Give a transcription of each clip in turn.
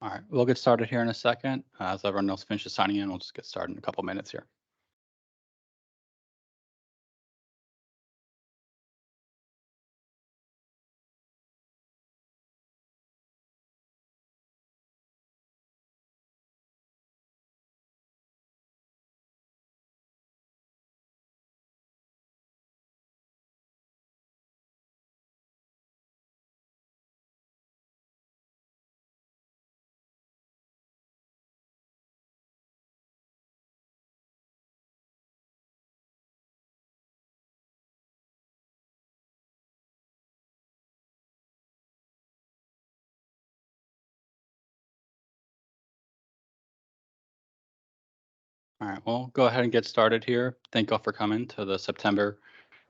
All right, we'll get started here in a second. As everyone else finishes signing in, we'll just get started in a couple minutes here. All right, we'll go ahead and get started here. Thank you all for coming to the September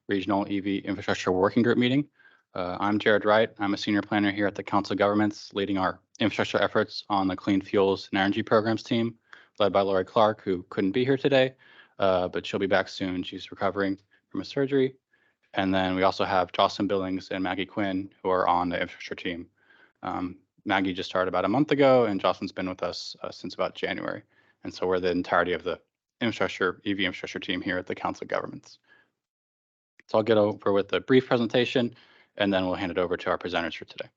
Regional EV Infrastructure Working Group meeting. I'm Jared Wright. I'm a senior planner here at the Council of Governments, leading our infrastructure efforts on the Clean Fuels and Energy Programs team, led by Lori Clark, who couldn't be here today, but she'll be back soon. She's recovering from a surgery. And then we also have Jocelyn Billings and Maggie Quinn, who are on the infrastructure team. Maggie just started about a month ago, and Jocelyn's been with us since about January. And so we're the entirety of the infrastructure, EV infrastructure team here at the Council of Governments. So I'll get over with a brief presentation, and then we'll hand it over to our presenters for today.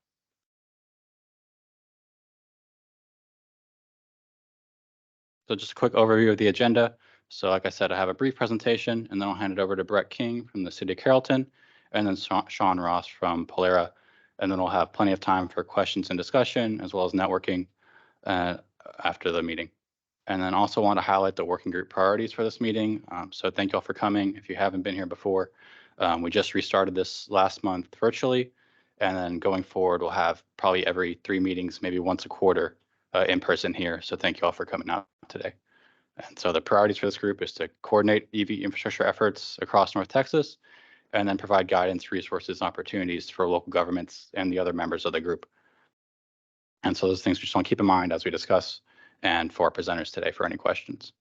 So just a quick overview of the agenda. So like I said, I have a brief presentation, and then I'll hand it over to Brett King from the City of Carrollton, and then Sean Ross from Polera. And then we'll have plenty of time for questions and discussion, as well as networking after the meeting. And then also want to highlight the working group priorities for this meeting. So thank you all for coming. If you haven't been here before, we just restarted this last month virtually. And then going forward, we'll have probably every 3 meetings, maybe once a quarter in person here. So thank you all for coming out today. And so the priorities for this group is to coordinate EV infrastructure efforts across North Texas, and then provide guidance, resources, and opportunities for local governments and the other members of the group. And so those things we just want to keep in mind as we discuss, and for our presenters today for any questions.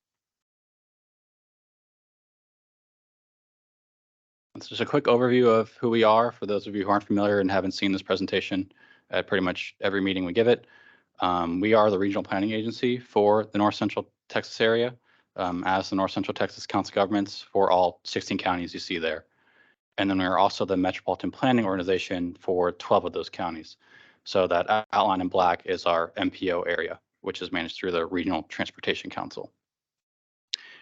It's just a quick overview of who we are for those of you who aren't familiar and haven't seen this presentation at pretty much every meeting we give it. We are the regional planning agency for the North Central Texas area, as the North Central Texas Council of Governments for all 16 counties you see there. And then we are also the metropolitan planning organization for 12 of those counties. So that outline in black is our MPO area, which is managed through the Regional Transportation Council.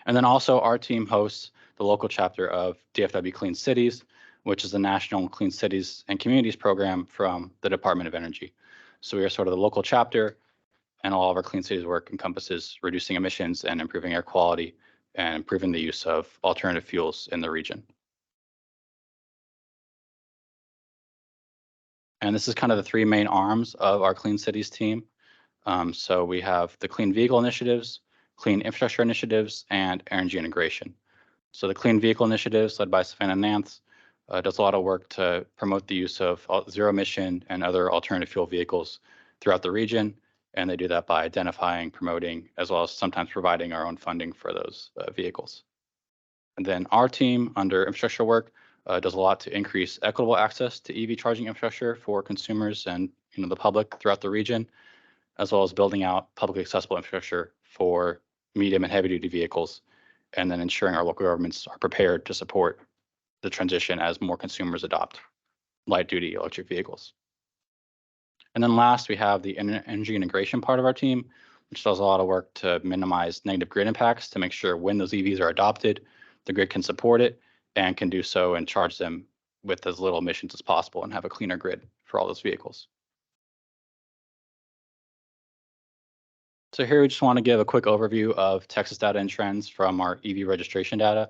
And then also our team hosts the local chapter of DFW Clean Cities, which is the National Clean Cities and Communities program from the Department of Energy. So we are sort of the local chapter, and all of our Clean Cities work encompasses reducing emissions and improving air quality and improving the use of alternative fuels in the region. And this is kind of the 3 main arms of our Clean Cities team. So we have the Clean Vehicle Initiatives, Clean Infrastructure Initiatives, and energy integration. So the Clean Vehicle Initiatives, led by Savannah Nance, does a lot of work to promote the use of zero emission and other alternative fuel vehicles throughout the region. And they do that by identifying, promoting, as well as sometimes providing our own funding for those vehicles. And then our team under infrastructure work does a lot to increase equitable access to EV charging infrastructure for consumers and the public throughout the region, as well as building out publicly accessible infrastructure for medium and heavy duty vehicles, and then ensuring our local governments are prepared to support the transition as more consumers adopt light duty electric vehicles. And then last, we have the energy integration part of our team, which does a lot of work to minimize negative grid impacts to make sure when those EVs are adopted, the grid can support it and can do so and charge them with as little emissions as possible and have a cleaner grid for all those vehicles. So here we just want to give a quick overview of Texas data and trends from our EV registration data.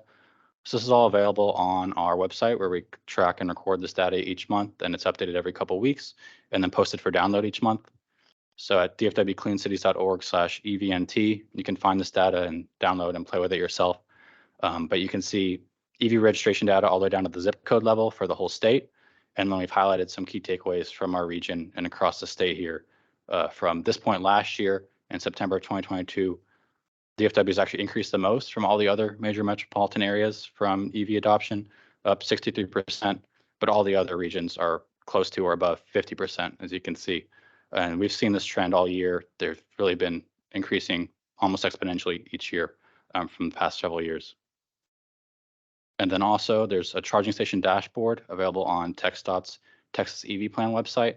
So this is all available on our website where we track and record this data each month, and it's updated every couple of weeks and then posted for download each month. So at dfwcleancities.org/EVNT, you can find this data and download and play with it yourself. But you can see EV registration data all the way down to the zip code level for the whole state. And then we've highlighted some key takeaways from our region and across the state here. From this point last year in September 2022, DFW has actually increased the most from all the other major metropolitan areas from EV adoption, up 63%, but all the other regions are close to or above 50%, as you can see. And we've seen this trend all year. They've really been increasing almost exponentially each year from the past several years. And then also there's a charging station dashboard available on TxDOT's Texas EV Plan website.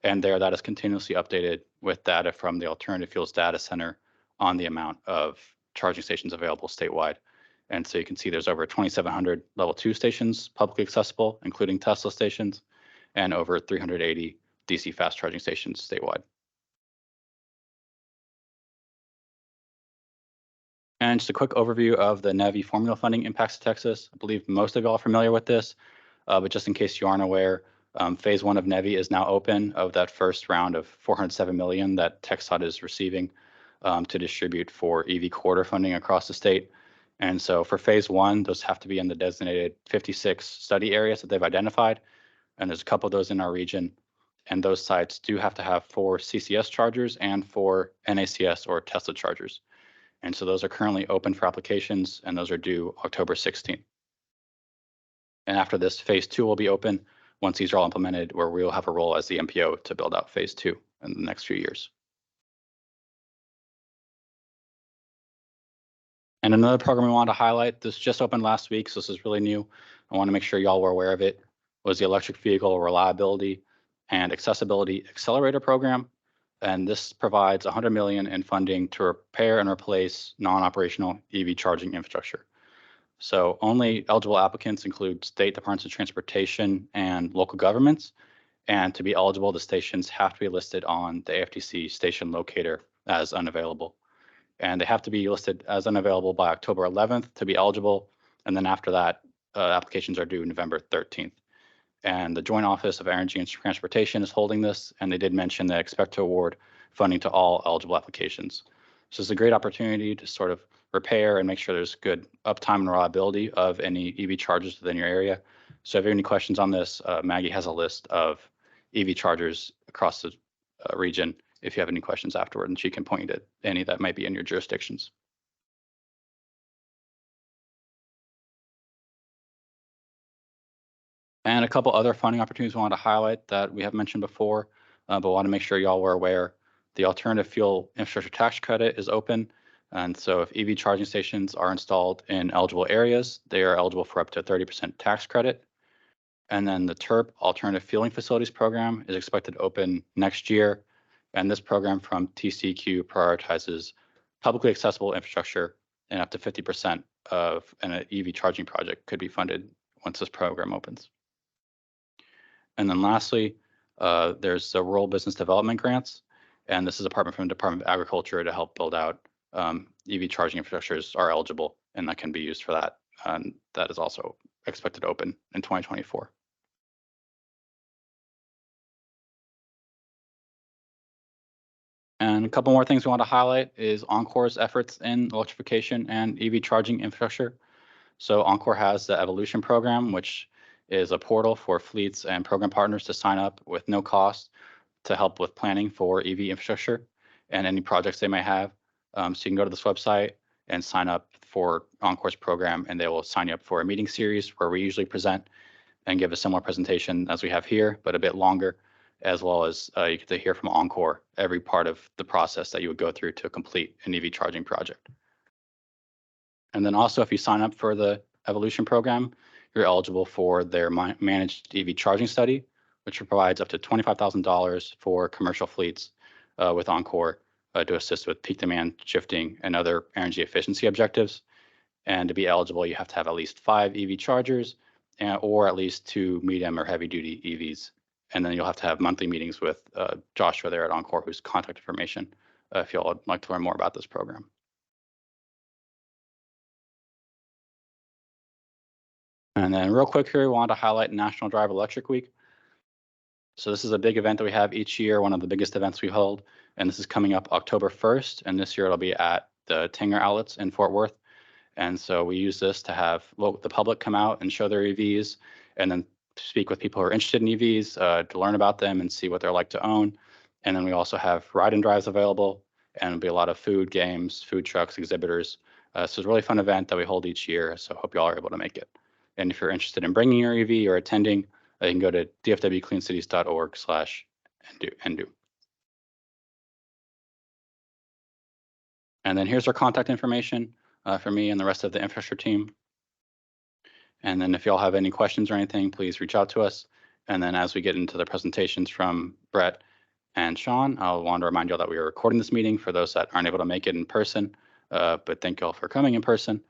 And there that is continuously updated with data from the Alternative Fuels Data Center on the amount of charging stations available statewide. And so you can see there's over 2,700 level 2 stations publicly accessible, including Tesla stations, and over 380 DC fast charging stations statewide. And just a quick overview of the NEVI formula funding impacts to Texas. I believe most of y'all are familiar with this, but just in case you aren't aware, phase 1 of NEVI is now open of that first round of $407 million that TxDOT is receiving to distribute for EV corridor funding across the state. And so for phase 1, those have to be in the designated 56 study areas that they've identified. And there's a couple of those in our region. And those sites do have to have 4 CCS chargers and 4 NACS or Tesla chargers. And so those are currently open for applications, and those are due October 16th. And after this, phase 2 will be open once these are all implemented, where we will have a role as the MPO to build out phase 2 in the next few years. And another program we wanted to highlight, this just opened last week, so this is really new. I want to make sure y'all were aware of it, was the Electric Vehicle Reliability and Accessibility Accelerator Program. And this provides $100 million in funding to repair and replace non-operational EV charging infrastructure. So only eligible applicants include state departments of transportation and local governments. And to be eligible, the stations have to be listed on the AFTC station locator as unavailable. And they have to be listed as unavailable by October 11th to be eligible. And then after that, applications are due November 13th. And the Joint Office of Energy and Transportation is holding this, and they did mention they expect to award funding to all eligible applications. So it's a great opportunity to sort of repair and make sure there's good uptime and reliability of any EV chargers within your area. So if you have any questions on this, Maggie has a list of EV chargers across the region if you have any questions afterward, and she can point you to any that might be in your jurisdictions. And a couple other funding opportunities we wanted to highlight that we have mentioned before, but want to make sure y'all were aware. The Alternative Fuel Infrastructure Tax Credit is open. And so if EV charging stations are installed in eligible areas, they are eligible for up to 30% tax credit. And then the TURP Alternative Fueling Facilities Program is expected to open next year. And this program from TCEQ prioritizes publicly accessible infrastructure, and up to 50% of an EV charging project could be funded once this program opens. And then lastly, there's the Rural Business Development Grants, and this is a partner from the Department of Agriculture to help build out EV charging infrastructures are eligible, and that can be used for that. And that is also expected to open in 2024. And a couple more things we want to highlight is Oncor's efforts in electrification and EV charging infrastructure. So Oncor has the Evolution program, which is a portal for fleets and program partners to sign up with no cost to help with planning for EV infrastructure and any projects they may have. So you can go to this website and sign up for Oncor's program, and they will sign you up for a meeting series where we usually present and give a similar presentation as we have here, but a bit longer, as well as you get to hear from Oncor every part of the process that you would go through to complete an EV charging project. And then also, if you sign up for the Evolution program, you're eligible for their managed EV charging study, which provides up to $25,000 for commercial fleets with Oncor to assist with peak demand shifting and other energy efficiency objectives. And to be eligible, you have to have at least 5 EV chargers or at least 2 medium or heavy duty EVs. And then you'll have to have monthly meetings with Joshua there at Oncor, whose contact information if y'all would like to learn more about this program. And then real quick here, we wanted to highlight National Drive Electric Week. So this is a big event that we have each year, one of the biggest events we hold, and this is coming up October 1st, and this year it'll be at the Tanger Outlets in Fort Worth. And so we use this to have the public come out and show their EVs, and then speak with people who are interested in EVs to learn about them and see what they're like to own. And then we also have ride and drives available, and it'll be a lot of food, games, food trucks, exhibitors. So it's a really fun event that we hold each year, so I hope y'all are able to make it. And if you're interested in bringing your EV or attending, you can go to dfwcleancities.org/endu. And then here's our contact information for me and the rest of the infrastructure team. And then if y'all have any questions or anything, please reach out to us. And then as we get into the presentations from Brett and Sean, I'll want to remind y'all that we are recording this meeting for those that aren't able to make it in person. But thank y'all for coming in person.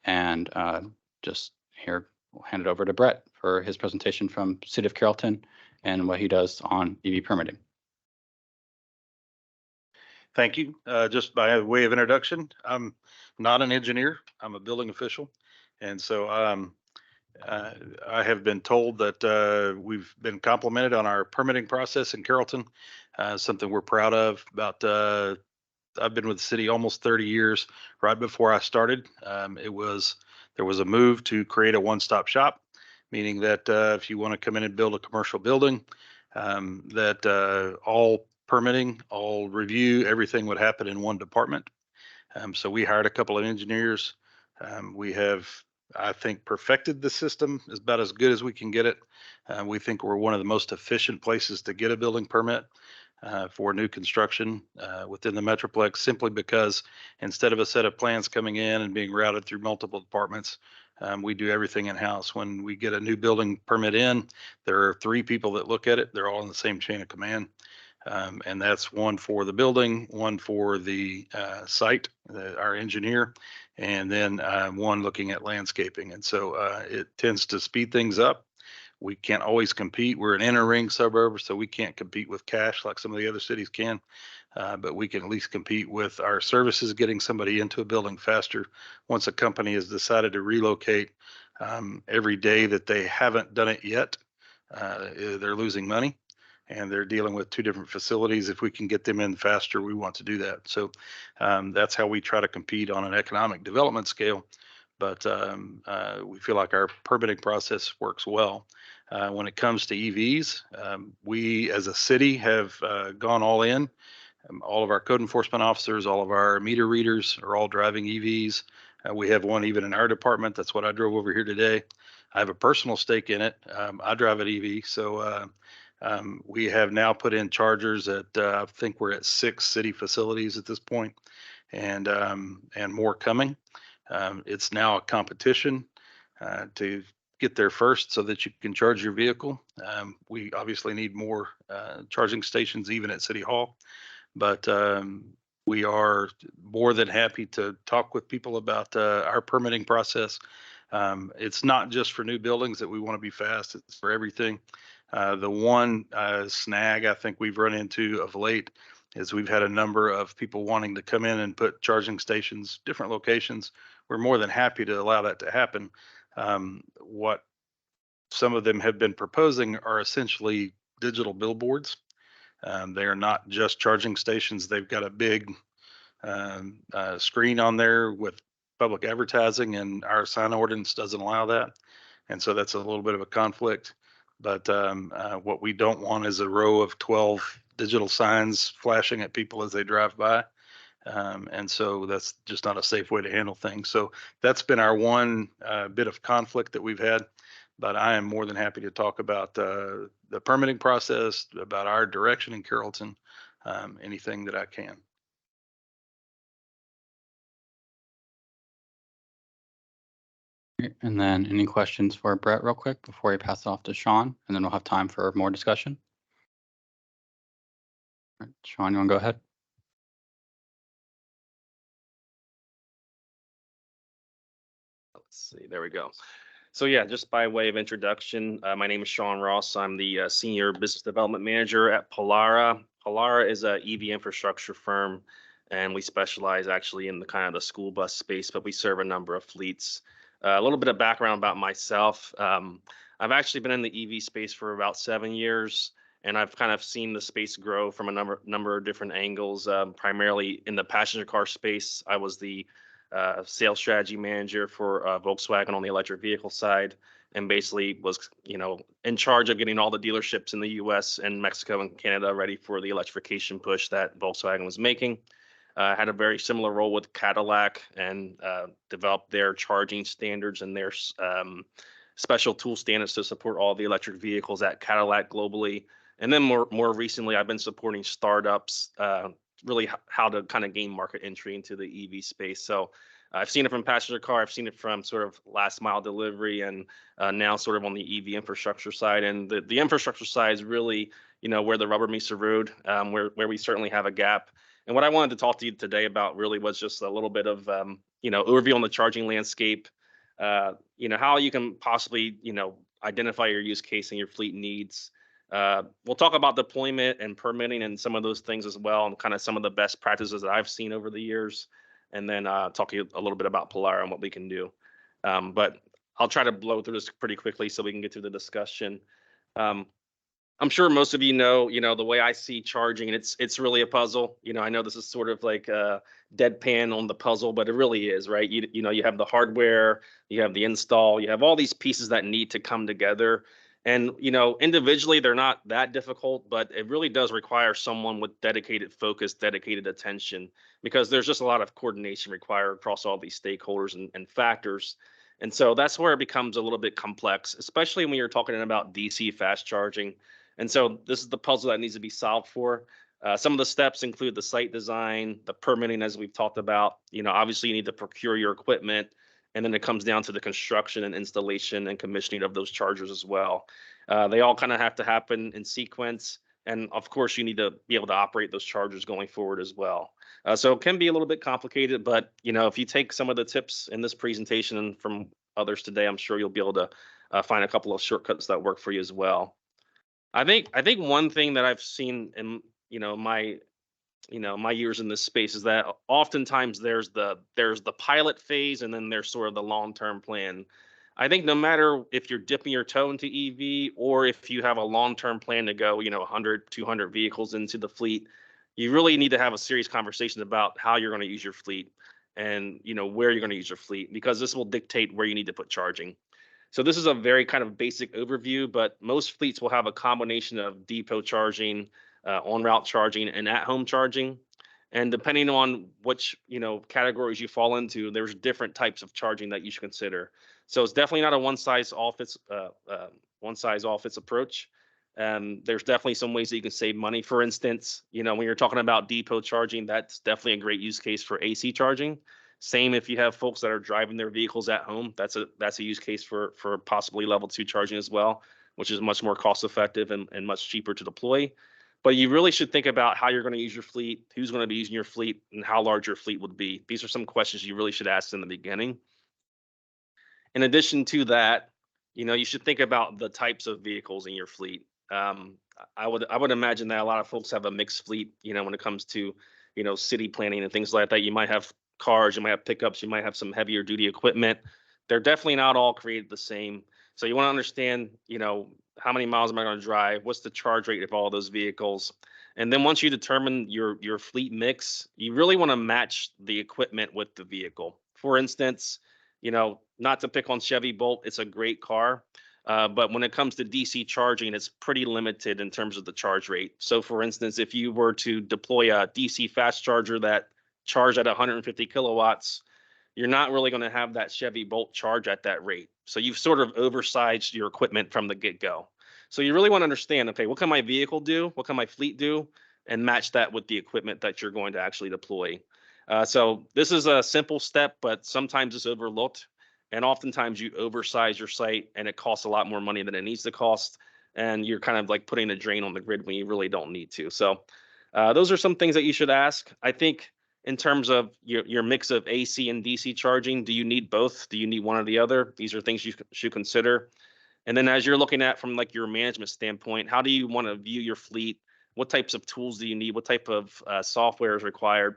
And just here, we'll hand it over to Brett for his presentation from City of Carrollton and what he does on EV permitting. Thank you. Just by way of introduction, I'm not an engineer. I'm a building official. And so I have been told that we've been complimented on our permitting process in Carrollton, something we're proud of. I've been with the city almost 30 years. Right before I started, there was a move to create a one-stop shop, meaning that if you want to come in and build a commercial building, that all permitting, all review, everything would happen in one department. So we hired a couple of engineers. We have, I think, perfected the system is about as good as we can get it. We think we're one of the most efficient places to get a building permit for new construction within the Metroplex, simply because instead of a set of plans coming in and being routed through multiple departments, we do everything in-house. When we get a new building permit in, there are 3 people that look at it. They're all in the same chain of command. And that's one for the building, one for the site, our engineer, and then one looking at landscaping. And so it tends to speed things up. We can't always compete. We're an inner ring suburb, so we can't compete with cash like some of the other cities can. But we can at least compete with our services, getting somebody into a building faster. Once a company has decided to relocate, every day that they haven't done it yet, they're losing money, and they're dealing with 2 different facilities. If we can get them in faster, we want to do that. So that's how we try to compete on an economic development scale. But we feel like our permitting process works well. When it comes to EVs, we as a city have gone all in. All of our code enforcement officers, all of our meter readers are all driving EVs. We have one even in our department. That's what I drove over here today. I have a personal stake in it. I drive an EV. So we have now put in chargers at, I think we're at 6 city facilities at this point, and more coming. It's now a competition to get there first so that you can charge your vehicle. We obviously need more charging stations even at City Hall, but we are more than happy to talk with people about our permitting process. It's not just for new buildings that we want to be fast, it's for everything. The one snag I think we've run into of late is we've had a number of people wanting to come in and put charging stations, different locations. We're more than happy to allow that to happen. What some of them have been proposing are essentially digital billboards. They are not just charging stations. They've got a big screen on there with public advertising, and our sign ordinance doesn't allow that. And so that's a little bit of a conflict. But what we don't want is a row of 12 digital signs flashing at people as they drive by. And so that's just not a safe way to handle things. So that's been our one bit of conflict that we've had. But I am more than happy to talk about the permitting process, about our direction in Carrollton, anything that I can. And then any questions for Brett real quick before we pass it off to Sean, and then we'll have time for more discussion. All right, Sean, you want to go ahead? Let's see, there we go. So yeah, just by way of introduction, my name is Sean Ross. I'm the Senior Business Development Manager at Pollara. Pollara is a EV infrastructure firm, and we specialize actually in the kind of the school bus space, but we serve a number of fleets. A little bit of background about myself. I've actually been in the EV space for about 7 years, and I've kind of seen the space grow from a number of different angles. Primarily in the passenger car space, I was the sales strategy manager for Volkswagen on the electric vehicle side, and basically was, in charge of getting all the dealerships in the U.S. and Mexico and Canada ready for the electrification push that Volkswagen was making. Had a very similar role with Cadillac and developed their charging standards and their special tool standards to support all the electric vehicles at Cadillac globally. And then more recently, I've been supporting startups really how to kind of gain market entry into the EV space. So I've seen it from passenger car, I've seen it from sort of last mile delivery, and now sort of on the EV infrastructure side. And the infrastructure side is really, where the rubber meets the road, where we certainly have a gap. And what I wanted to talk to you today about really was just a little bit of, overview on the charging landscape, how you can possibly, identify your use case and your fleet needs. We'll talk about deployment and permitting and some of those things as well, and kind of some of the best practices that I've seen over the years. And then talk to you a little bit about Polaira and what we can do. But I'll try to blow through this pretty quickly so we can get through the discussion. I'm sure most of you know, the way I see charging, it's really a puzzle. I know this is sort of like a deadpan on the puzzle, but it really is, right? You have the hardware, you have the install, you have all these pieces that need to come together. And, individually, they're not that difficult, but it really does require someone with dedicated focus, dedicated attention, because there's just a lot of coordination required across all these stakeholders and factors. And so that's where it becomes a little bit complex, especially when you're talking about DC fast charging. And so this is the puzzle that needs to be solved for. Some of the steps include the site design, the permitting, as we've talked about. Obviously, you need to procure your equipment. And then it comes down to the construction and installation and commissioning of those chargers as well. They all kind of have to happen in sequence. And of course, you need to be able to operate those chargers going forward as well. So it can be a little bit complicated, but if you take some of the tips in this presentation and from others today, I'm sure you'll be able to find a couple of shortcuts that work for you as well. I think one thing that I've seen in my years in this space is that oftentimes there's the pilot phase, and then there's sort of the long-term plan. I think no matter if you're dipping your toe into EV or if you have a long-term plan to go, 100, 200 vehicles into the fleet, you really need to have a serious conversation about how you're going to use your fleet and, where you're going to use your fleet, because this will dictate where you need to put charging. So this is a very kind of basic overview, but most fleets will have a combination of depot charging, on-route charging, and at-home charging. And depending on which categories you fall into, there's different types of charging that you should consider. So it's definitely not a one size all fits approach. There's definitely some ways that you can save money. For instance, when you're talking about depot charging, that's definitely a great use case for AC charging. Same if you have folks that are driving their vehicles at home. That's a use case for possibly level 2 charging as well, which is much more cost effective and much cheaper to deploy. But you really should think about how you're going to use your fleet, who's going to be using your fleet, and how large your fleet would be. These are some questions you really should ask in the beginning. In addition to that, you should think about the types of vehicles in your fleet. I would imagine that a lot of folks have a mixed fleet, when it comes to, city planning and things like that. You might have cars, you might have pickups, you might have some heavier duty equipment. They're definitely not all created the same. So you want to understand, how many miles am I going to drive? What's the charge rate of all those vehicles? And then once you determine your fleet mix, you really want to match the equipment with the vehicle. For instance, not to pick on Chevy Bolt, it's a great car. But when it comes to DC charging, it's pretty limited in terms of the charge rate. So for instance, if you were to deploy a DC fast charger that charged at 150 kilowatts, you're not really going to have that Chevy Bolt charge at that rate. So you've sort of oversized your equipment from the get-go. So you really want to understand, okay, what can my vehicle do? What can my fleet do? And match that with the equipment that you're going to actually deploy. So this is a simple step, but sometimes it's overlooked. And oftentimes you oversize your site and it costs a lot more money than it needs to cost. And you're kind of like putting a drain on the grid when you really don't need to. So those are some things that you should ask. I think in terms of your mix of AC and DC charging, do you need both? Do you need one or the other? These are things you should consider. And then as you're looking at from like your management standpoint, how do you want to view your fleet? What types of tools do you need? What type of software is required?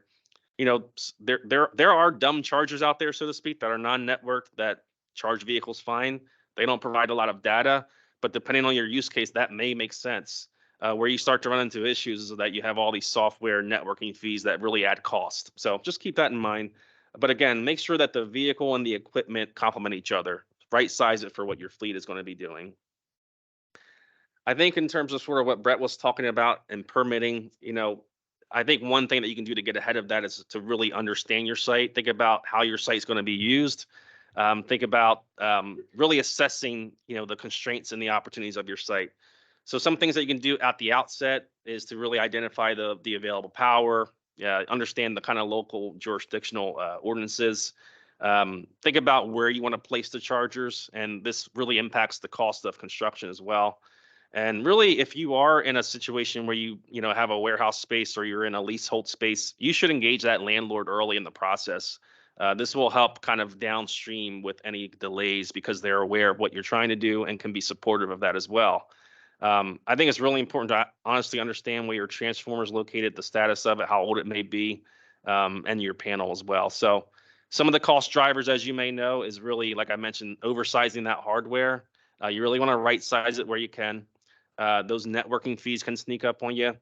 There are dumb chargers out there, so to speak, that are non-networked that charge vehicles fine. They don't provide a lot of data, but depending on your use case, that may make sense. Where you start to run into issues is that you have all these software networking fees that really add cost. So just keep that in mind. But again, make sure that the vehicle and the equipment complement each other. Right size it for what your fleet is going to be doing. I think in terms of sort of what Brett was talking about and permitting, I think one thing that you can do to get ahead of that is to really understand your site. Think about how your site is going to be used. Think about really assessing, the constraints and the opportunities of your site. So some things that you can do at the outset is to really identify the available power, understand the kind of local jurisdictional ordinances. Think about where you want to place the chargers, and this really impacts the cost of construction as well. And really, if you are in a situation where you know have a warehouse space or you're in a leasehold space, you should engage that landlord early in the process. This will help kind of downstream with any delays because they're aware of what you're trying to do and can be supportive of that as well. I think it's really important to honestly understand where your transformer is located, the status of it, how old it may be, and your panel as well. So some of the cost drivers, as you may know, is really, like I mentioned, oversizing that hardware. You really want to right size it where you can. Those networking fees can sneak up on you.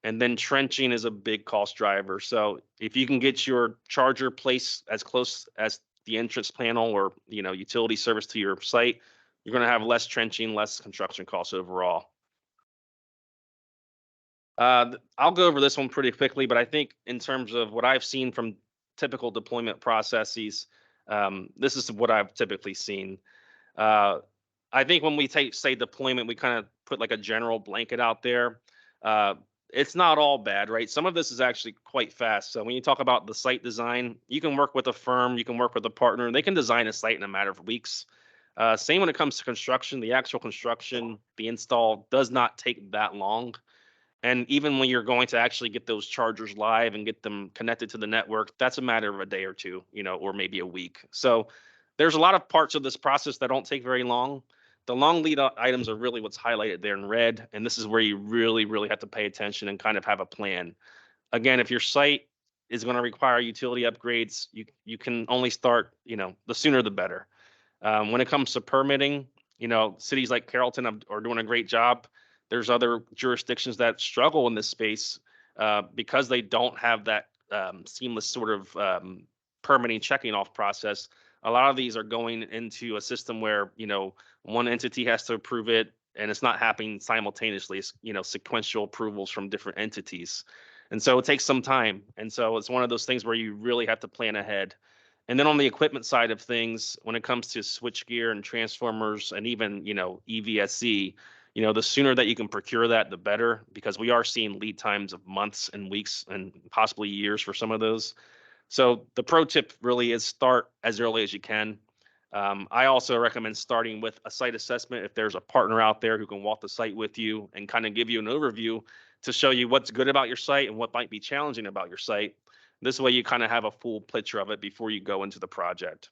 And then trenching is a big cost driver. So if you can get your charger placed as close as the entrance panel or utility service to your site, you're going to have less trenching, less construction costs overall. I'll go over this one pretty quickly, but I think in terms of what I've seen from typical deployment processes, this is what I've typically seen. I think when we say deployment, we kind of put like a general blanket out there. It's not all bad, right? Some of this is actually quite fast. So when you talk about the site design, you can work with a firm, you can work with a partner, and they can design a site in a matter of weeks. Same when it comes to construction, the actual construction, the install does not take that long. And even when you're going to actually get those chargers live and get them connected to the network, that's a matter of a day or two, or maybe a week. So there's a lot of parts of this process that don't take very long. The long lead items are really what's highlighted there in red. And this is where you really, really have to pay attention and kind of have a plan. Again, if your site is going to require utility upgrades, you can only start, the sooner the better. When it comes to permitting, cities like Carrollton are doing a great job. There's other jurisdictions that struggle in this space because they don't have that seamless sort of permitting checking off process. A lot of these are going into a system where, one entity has to approve it and it's not happening simultaneously. It's, sequential approvals from different entities. And so it takes some time. And so it's one of those things where you really have to plan ahead. And then on the equipment side of things, when it comes to switchgear and transformers and even, EVSE, the sooner that you can procure that, the better, because we are seeing lead times of months and weeks and possibly years for some of those. So the pro tip really is start as early as you can. I also recommend starting with a site assessment if there's a partner out there who can walk the site with you and kind of give you an overview to show you what's good about your site and what might be challenging about your site. This way you kind of have a full picture of it before you go into the project.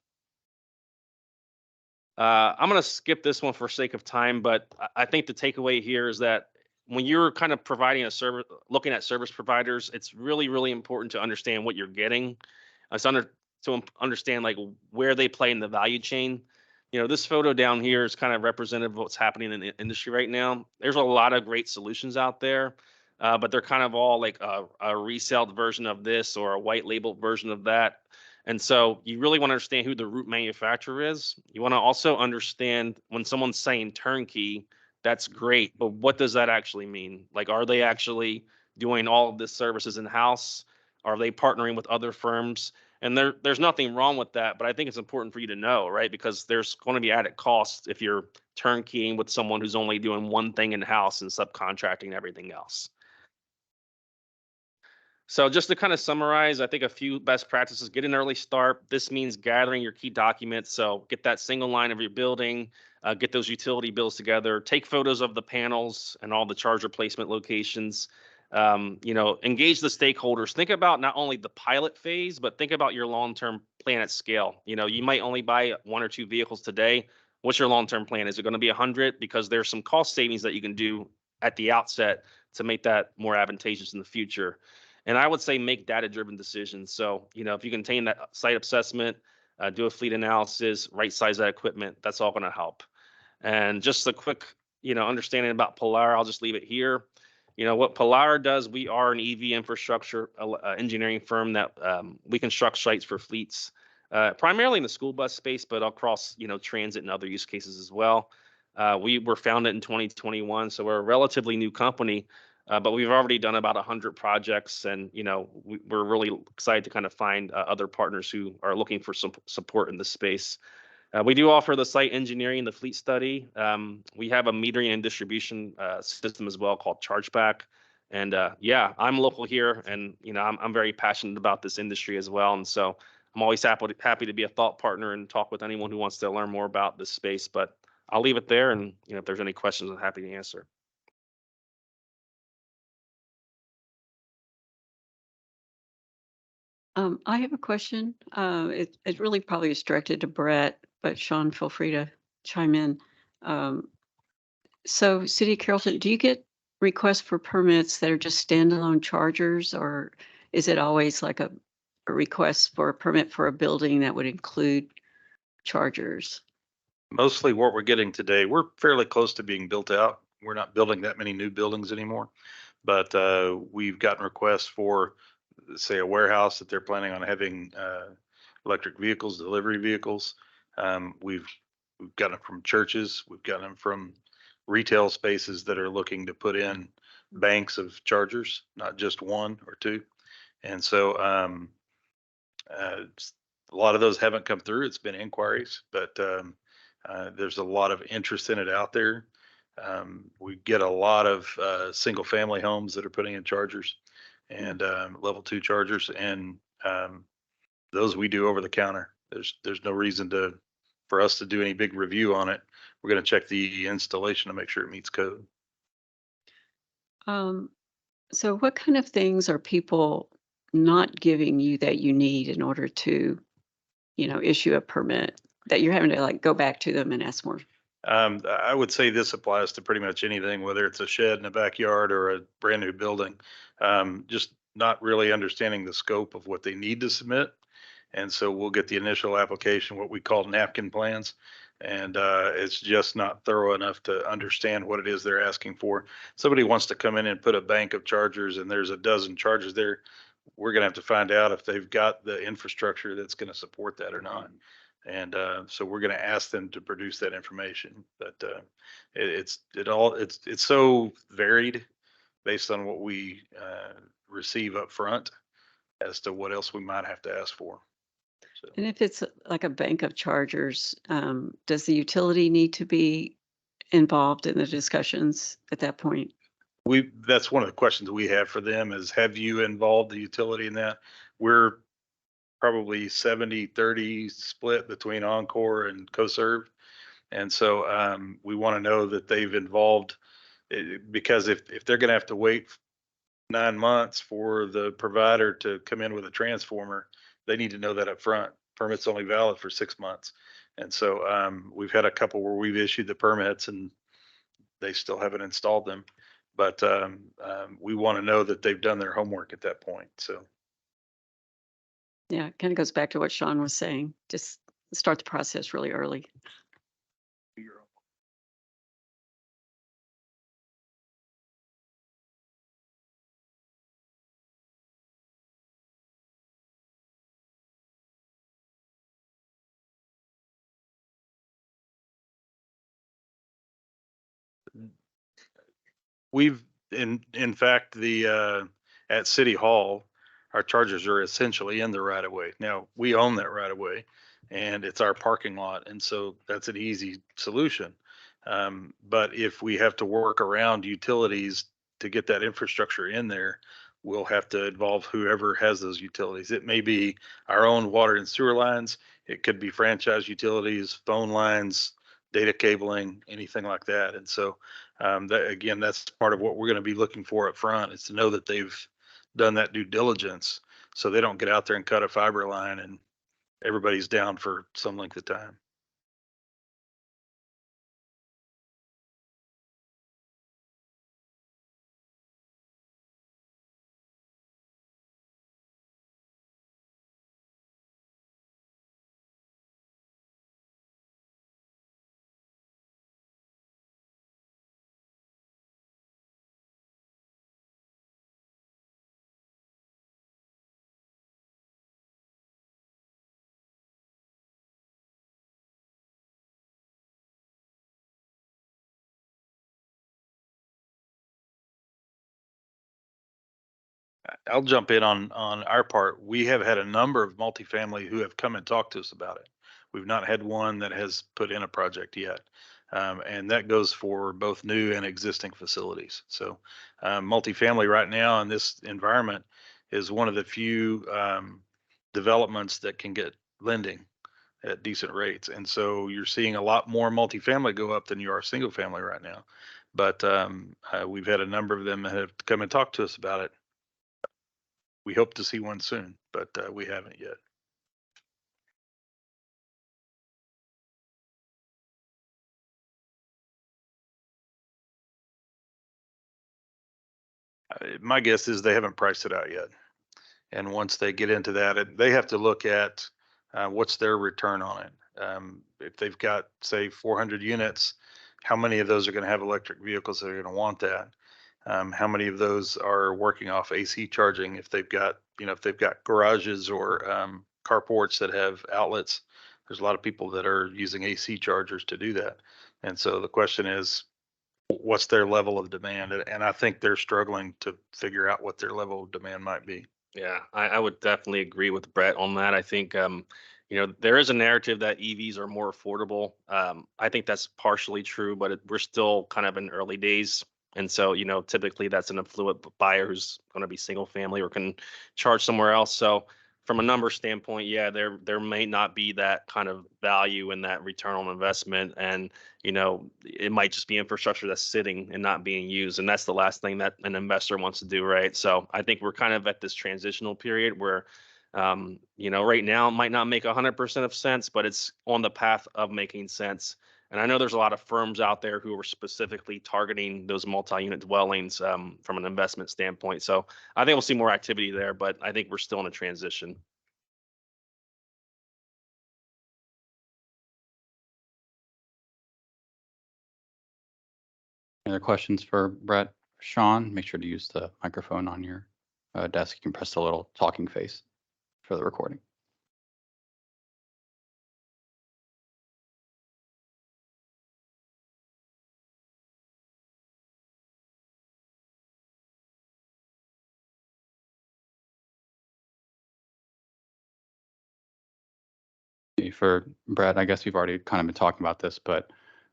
I'm going to skip this one for sake of time, but I think the takeaway here is that when you're kind of providing a service, looking at service providers, it's really, really important to understand what you're getting. To understand like where they play in the value chain. This photo down here is kind of representative of what's happening in the industry right now. There's a lot of great solutions out there, but they're kind of all like a reselled version of this or a white label version of that. And so you really want to understand who the root manufacturer is. You want to also understand when someone's saying turnkey, that's great, but what does that actually mean? Like, are they actually doing all of this services in-house? Are they partnering with other firms? And there's nothing wrong with that, but I think it's important for you to know, right? Because there's going to be added costs if you're turnkeying with someone who's only doing one thing in-house and subcontracting everything else. So just to kind of summarize, I think a few best practices: get an early start. This means gathering your key documents. So get that single line of your building, get those utility bills together, take photos of the panels and all the charger placement locations. Engage the stakeholders. Think about not only the pilot phase, but think about your long-term plan at scale. You might only buy 1 or 2 vehicles today. What's your long-term plan? Is it going to be 100? Because there's some cost savings that you can do at the outset to make that more advantageous in the future. And I would say make data-driven decisions. So, if you contain that site assessment, do a fleet analysis, right size that equipment, that's all going to help. And just a quick, understanding about Polaira, I'll just leave it here. What Polaira does, we are an EV infrastructure engineering firm that we construct sites for fleets, primarily in the school bus space, but across, transit and other use cases as well. We were founded in 2021, so we're a relatively new company. But we've already done about 100 projects, and we're really excited to kind of find other partners who are looking for some support in this space. We do offer the site engineering, the fleet study. We have a metering and distribution system as well called Chargeback, And yeah, I'm local here, and I'm very passionate about this industry as well. And so I'm always happy to be a thought partner and talk with anyone who wants to learn more about this space. But I'll leave it there, and if there's any questions, I'm happy to answer. I have a question. It really probably is directed to Brett, but Sean, feel free to chime in. So City of Carrollton, do you get requests for permits that are just standalone chargers, or is it always like a request for a permit for a building that would include chargers? Mostly what we're getting today, we're fairly close to being built out. We're not building that many new buildings anymore. But we've gotten requests for, say, a warehouse that they're planning on having electric vehicles, delivery vehicles. We've gotten them from churches. We've gotten them from retail spaces that are looking to put in banks of chargers, not just one or two. And so a lot of those haven't come through. It's been inquiries, but there's a lot of interest in it out there. We get a lot of single family homes that are putting in chargers and level 2 chargers, and those we do over the counter. There's no reason for us to do any big review on it. We're going to check the installation to make sure it meets code. So what kind of things are people not giving you that you need in order to, issue a permit, that you're having to like go back to them and ask more? I would say this applies to pretty much anything, whether it's a shed in a backyard or a brand new building. Just not really understanding the scope of what they need to submit. And so we'll get the initial application, what we call napkin plans. And it's just not thorough enough to understand what it is they're asking for. Somebody wants to come in and put a bank of chargers and there's a dozen chargers there. We're going to have to find out if they've got the infrastructure that's going to support that or not. And so we're going to ask them to produce that information. But it's so varied based on what we receive up front as to what else we might have to ask for. So And if it's like a bank of chargers, does the utility need to be involved in the discussions at that point? that's one of the questions we have for them is, have you involved the utility in that? We're probably 70-30 split between Encore and CoServe. And so we want to know that they've involved because if they're going to have to wait 9 months for the provider to come in with a transformer, they need to know that up front. Permit's only valid for 6 months. And so we've had a couple where we've issued the permits and they still haven't installed them. But we want to know that they've done their homework at that point. So Yeah, it kind of goes back to what Sean was saying. Just start the process really early. we've in fact the at City Hall, our chargers are essentially in the right of way. Now we own that right of way, and it's our parking lot, and so that's an easy solution. But if we have to work around utilities to get that infrastructure in there, we'll have to involve whoever has those utilities. It may be our own water and sewer lines. It could be franchise utilities, phone lines, data cabling, anything like that. And so that again, that's part of what we're going to be looking for up front, is to know that they've done that due diligence, so they don't get out there and cut a fiber line and everybody's down for some length of time. I'll jump in on our part. We have had a number of multifamily who have come and talked to us about it. We've not had one that has put in a project yet. And that goes for both new and existing facilities. So multifamily right now in this environment is one of the few developments that can get lending at decent rates. And so you're seeing a lot more multifamily go up than you are single family right now. But we've had a number of them that have come and talked to us about it. We hope to see one soon, but we haven't yet. My guess is they haven't priced it out yet. And once they get into that, they have to look at what's their return on it. If they've got, say, 400 units, how many of those are going to have electric vehicles that are going to want that? How many of those are working off AC charging? If they've got, if they've got garages or carports that have outlets, there's a lot of people that are using AC chargers to do that. And so the question is, what's their level of demand? And I think they're struggling to figure out what their level of demand might be. Yeah, I would definitely agree with Brett on that. I think, there is a narrative that EVs are more affordable. I think that's partially true, but we're still kind of in early days. And so, typically that's an affluent buyer who's going to be single family or can charge somewhere else. So from a number standpoint, yeah, there may not be that kind of value in that return on investment. And it might just be infrastructure that's sitting and not being used. And that's the last thing that an investor wants to do, right? So I think we're kind of at this transitional period where, right now it might not make 100% of sense, but it's on the path of making sense. And I know there's a lot of firms out there who are specifically targeting those multi-unit dwellings from an investment standpoint. So I think we'll see more activity there, but I think we're still in a transition. Any other questions for Brett? Sean, make sure to use the microphone on your desk. You can press the little talking face for the recording. For Brett, I guess we've already kind of been talking about this, but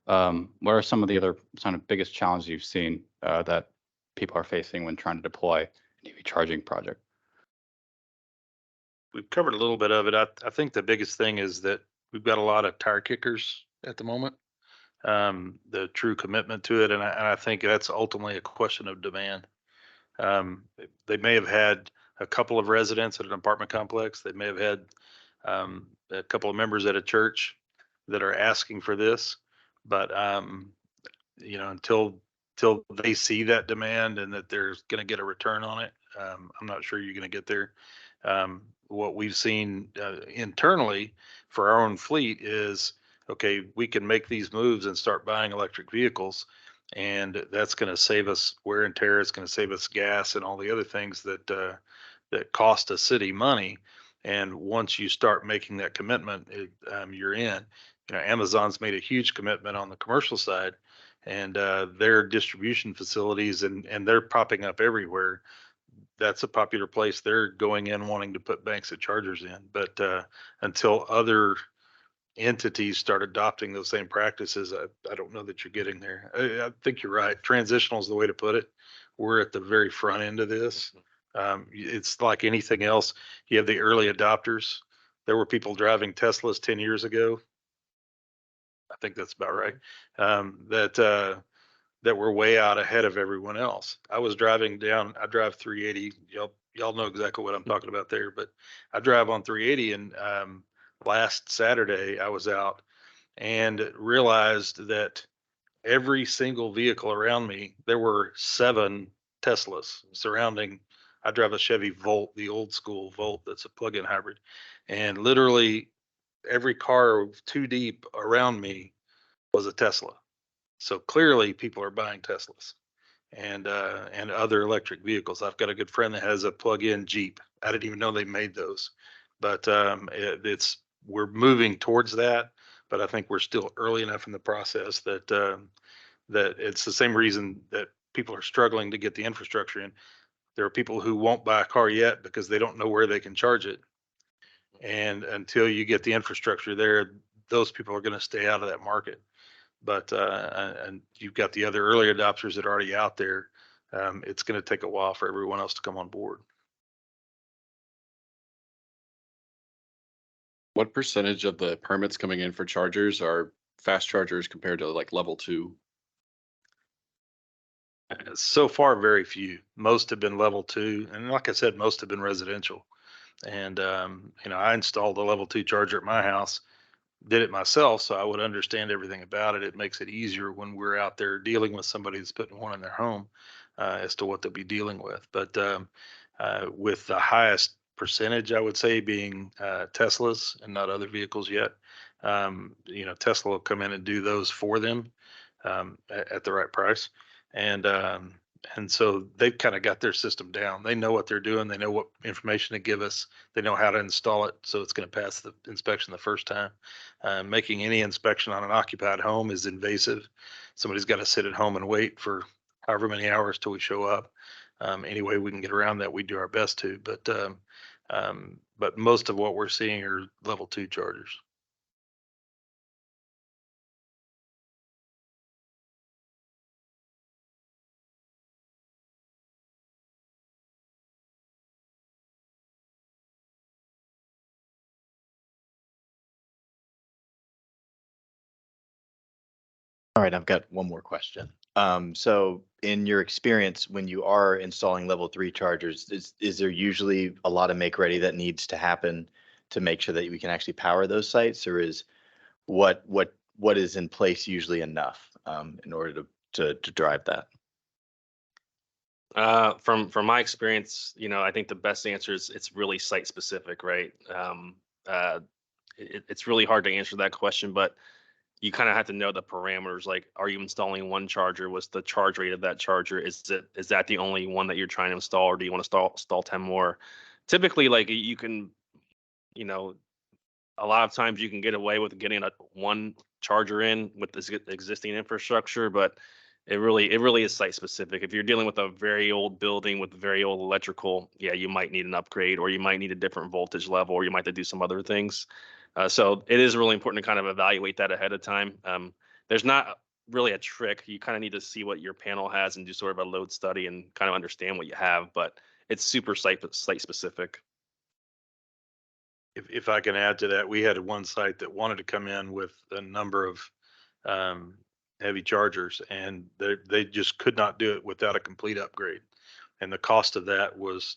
what are some of the other kind of biggest challenges you've seen that people are facing when trying to deploy an EV charging project? We've covered a little bit of it. I think the biggest thing is that we've got a lot of tire kickers at the moment. The true commitment to it, and I think that's ultimately a question of demand. They may have had a couple of residents at an apartment complex. They may have had a couple of members at a church that are asking for this, but until they see that demand and that they're going to get a return on it, I'm not sure you're going to get there. What we've seen internally for our own fleet is, okay, we can make these moves and start buying electric vehicles, and that's going to save us wear and tear. It's going to save us gas and all the other things that cost a city money. And once you start making that commitment, you're in. Amazon's made a huge commitment on the commercial side, and their distribution facilities, and they're popping up everywhere. That's a popular place. They're going in wanting to put banks of chargers in, but until other entities start adopting those same practices, I don't know that you're getting there. I think you're right. Transitional is the way to put it. We're at the very front end of this. It's like anything else. You have the early adopters. There were people driving Teslas 10 years ago. I think that's about right. That were way out ahead of everyone else. I drive 380. Y'all know exactly what I'm talking about there, but I drive on 380, and last Saturday I was out and realized that every single vehicle around me, there were 7 Teslas surrounding. I drive a Chevy Volt, the old school Volt that's a plug-in hybrid, and literally every car 2 deep around me was a Tesla. So clearly people are buying Teslas and other electric vehicles. I've got a good friend that has a plug-in Jeep. I didn't even know they made those, but we're moving towards that. But I think we're still early enough in the process that that it's the same reason that people are struggling to get the infrastructure in. There are people who won't buy a car yet because they don't know where they can charge it. And until you get the infrastructure there, those people are going to stay out of that market. but, and you've got the other early adopters that are already out there. It's going to take a while for everyone else to come on board. What percentage of the permits coming in for chargers are fast chargers compared to like level 2? So far, very few. Most have been level 2. And like I said, most have been residential. And, I installed a level 2 charger at my house, did it myself, so I would understand everything about it. It makes it easier when we're out there dealing with somebody that's putting one in their home, as to what they'll be dealing with. But with the highest percentage, I would say, being Teslas and not other vehicles yet. Tesla will come in and do those for them, at the right price. And so they've kind of got their system down. They know what they're doing. They know what information to give us. They know how to install it, so it's going to pass the inspection the first time. Making any inspection on an occupied home is invasive. Somebody's got to sit at home and wait for however many hours till we show up. Any way we can get around that, we do our best to. But most of what we're seeing are level 2 chargers. All right, I've got one more question. So in your experience, when you are installing level 3 chargers, is there usually a lot of make ready that needs to happen to make sure that we can actually power those sites, or is what is in place usually enough in order to drive that? From my experience, I think the best answer is it's really site specific, right? It's really hard to answer that question, but you kind of have to know the parameters. Like, are you installing one charger? What's the charge rate of that charger? Is that the only one that you're trying to install, or do you want to install 10 more? Typically, like, you can, a lot of times you can get away with getting one charger in with this existing infrastructure, but it really is site specific. If you're dealing with a very old building with very old electrical, yeah, you might need an upgrade, or you might need a different voltage level, or you might have to do some other things. So it is really important to kind of evaluate that ahead of time. There's not really a trick. You kind of need to see what your panel has and do sort of a load study and kind of understand what you have, but it's super site specific. If I can add to that, we had one site that wanted to come in with a number of heavy chargers, and they just could not do it without a complete upgrade. And the cost of that was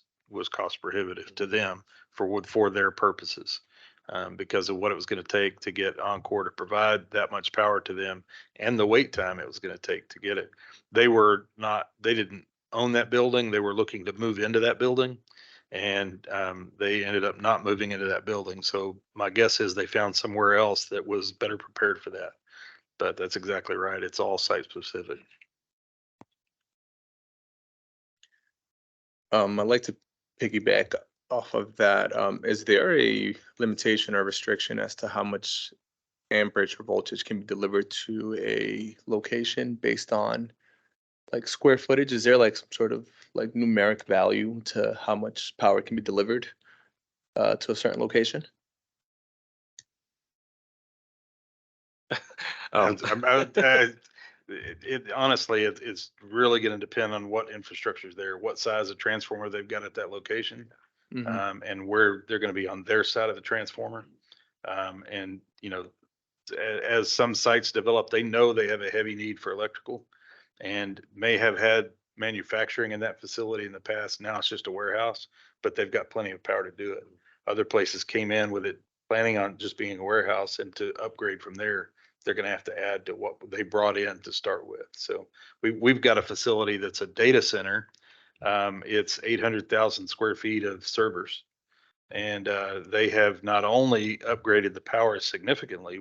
cost prohibitive to them for their purposes, because of what it was going to take to get Encore to provide that much power to them, and the wait time it was going to take to get it. They didn't own that building. They were looking to move into that building, and they ended up not moving into that building. So my guess is they found somewhere else that was better prepared for that. But that's exactly right. It's all site specific. I'd like to piggyback off of that. Is there a limitation or restriction as to how much amperage or voltage can be delivered to a location based on like square footage? Is there like some sort of like numeric value to how much power can be delivered to a certain location? Honestly, it's really going to depend on what infrastructure is there, what size of transformer they've got at that location, and where they're going to be on their side of the transformer. And as some sites develop, they know they have a heavy need for electrical, and may have had manufacturing in that facility in the past. Now it's just a warehouse, but they've got plenty of power to do it. Other places came in with it planning on just being a warehouse, and to upgrade from there, they're going to have to add to what they brought in to start with. So we've got a facility that's a data center. It's 800,000 square feet of servers, and they have not only upgraded the power significantly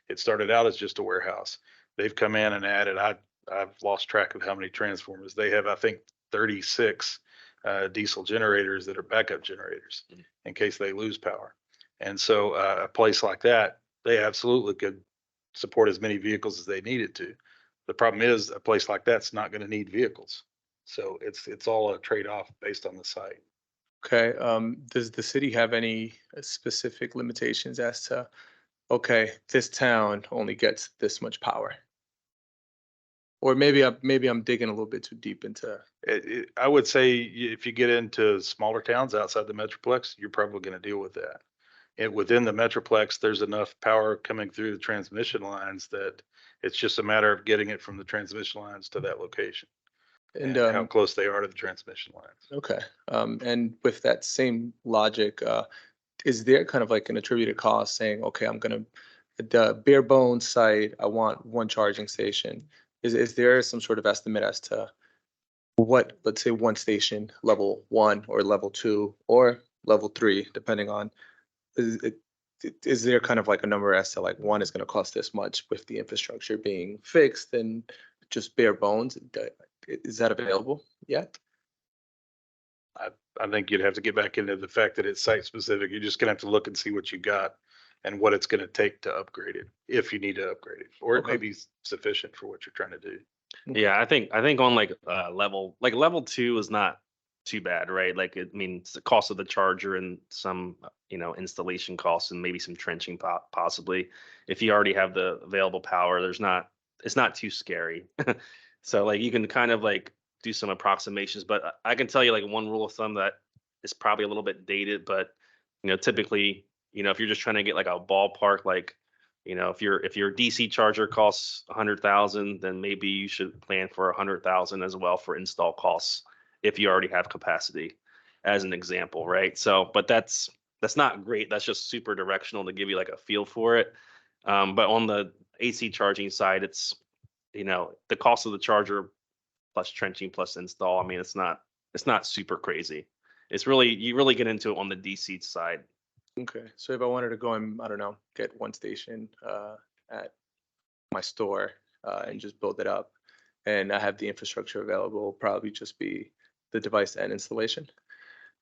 it started out as just a warehouse. They've come in and added, I've lost track of how many transformers. They have, I think, 36 diesel generators that are backup generators in case they lose power. And so a place like that, they absolutely could support as many vehicles as they needed to. The problem is a place like that's not going to need vehicles. So it's all a trade-off based on the site. Okay. Does the city have any specific limitations as to, okay, this town only gets this much power, Or maybe I'm digging a little bit too deep into. I would say if you get into smaller towns outside the Metroplex, you're probably going to deal with that. And within the Metroplex, there's enough power coming through the transmission lines that it's just a matter of getting it from the transmission lines to that location And and how close they are to the transmission lines. okay, and with that same logic, is there kind of like an attributed cost saying, okay, I'm gonna, the bare bones site, I want one charging station. Is there some sort of estimate as to what, let's say, one station, level 1 or level 2 or level 3, depending on, is there kind of like a number as to like one is gonna cost this much with the infrastructure being fixed and just bare bones? Is that available yet? I think you'd have to get back into the fact that it's site specific. You're just gonna have to look and see what you got and what it's gonna take to upgrade it, if you need to upgrade it, or it may Okay. be sufficient for what you're trying to do. Yeah, I think on level 2 is not too bad, right? Like I mean, it's the cost of the charger and some installation costs and maybe some trenching possibly. If you already have the available power, it's not too scary. So like you can kind of like do some approximations, but I can tell you like one rule of thumb that is probably a little bit dated, but typically, if you're just trying to get like a ballpark, like if your DC charger costs 100,000, then maybe you should plan for 100,000 as well for install costs if you already have capacity, as an example, right? So, but that's not great. That's just super directional to give you like a feel for it. But on the AC charging side, it's the cost of the charger plus trenching plus install. I mean, it's not super crazy. You really get into it on the DC side. Okay, so if I wanted to go and, I don't know, get one station at my store and just build it up, and I have the infrastructure available, probably just be the device and installation.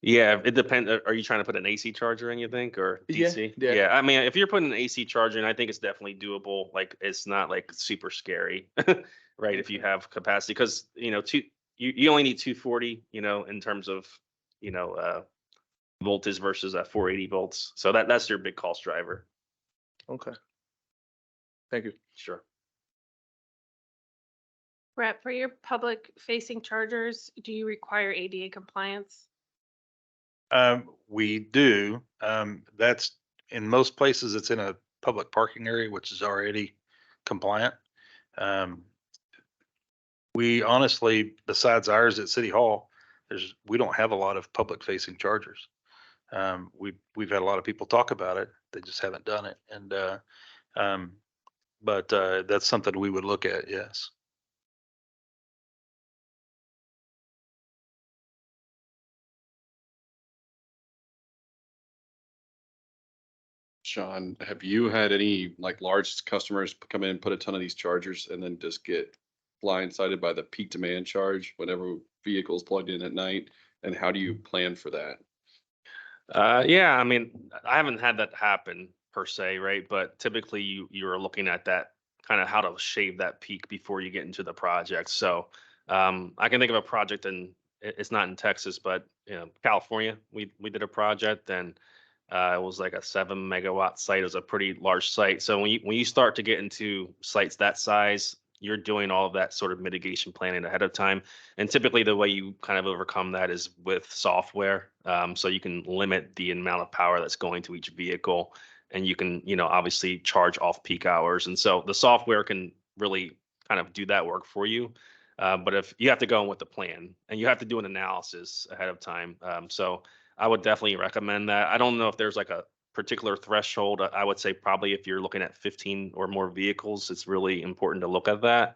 Yeah, it depends. Are you trying to put an AC charger in, you think, or Yeah, DC? yeah. Yeah, I mean, if you're putting an AC charger in, I think it's definitely doable. Like, it's not like super scary, right? If you Okay. have capacity, because you only need 240, in terms of you know uh, voltage versus 480 volts. So that's your big cost driver. Okay, thank you. Sure. Brett, for your public facing chargers, do you require ADA compliance? We do. That's in most places, it's in a public parking area, which is already compliant. Um, we honestly, besides ours at City Hall, we don't have a lot of public facing chargers. We've had a lot of people talk about it. They just haven't done it. And, um, but that's something we would look at. Yes. Sean, have you had any like large customers come in, put a ton of these chargers and then just get blindsided by the peak demand charge whenever vehicles plugged in at night? And how do you plan for that? Yeah, I mean, I haven't had that happen per se, right? But typically you're looking at that kind of how to shave that peak before you get into the project. So I can think of a project and it's not in Texas, but California. We did a project and it was like a 7 megawatt site. It was a pretty large site. So when you start to get into sites that size, you're doing all of that sort of mitigation planning ahead of time. And typically the way you kind of overcome that is with software. So you can limit the amount of power that's going to each vehicle and you can, obviously charge off peak hours. And so the software can really kind of do that work for you. But if you have to go in with the plan and you have to do an analysis ahead of time. So I would definitely recommend that. I don't know if there's like a particular threshold. I would say probably if you're looking at 15 or more vehicles, it's really important to look at that.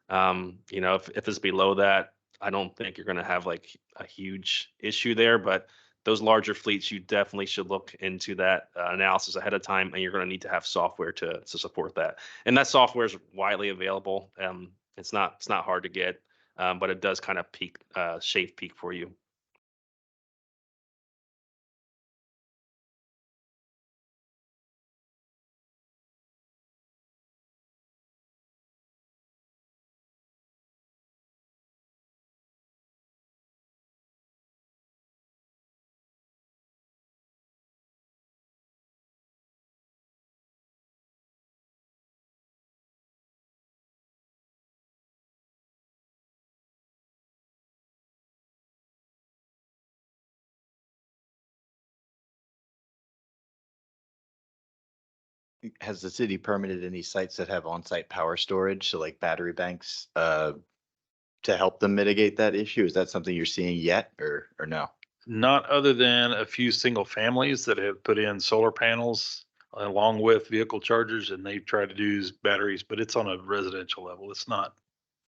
If it's below that, I don't think you're going to have like a huge issue there, but those larger fleets, you definitely should look into that analysis ahead of time, and you're going to need to have software to support that. And that software is widely available. It's not hard to get, but it does kind of shave peak for you. has the city permitted any sites that have on-site power storage, so like battery banks, to help them mitigate that issue? Is that something you're seeing yet or no? Not other than a few single families that have put in solar panels along with vehicle chargers, and they've tried to use batteries, but it's on a residential level. It's not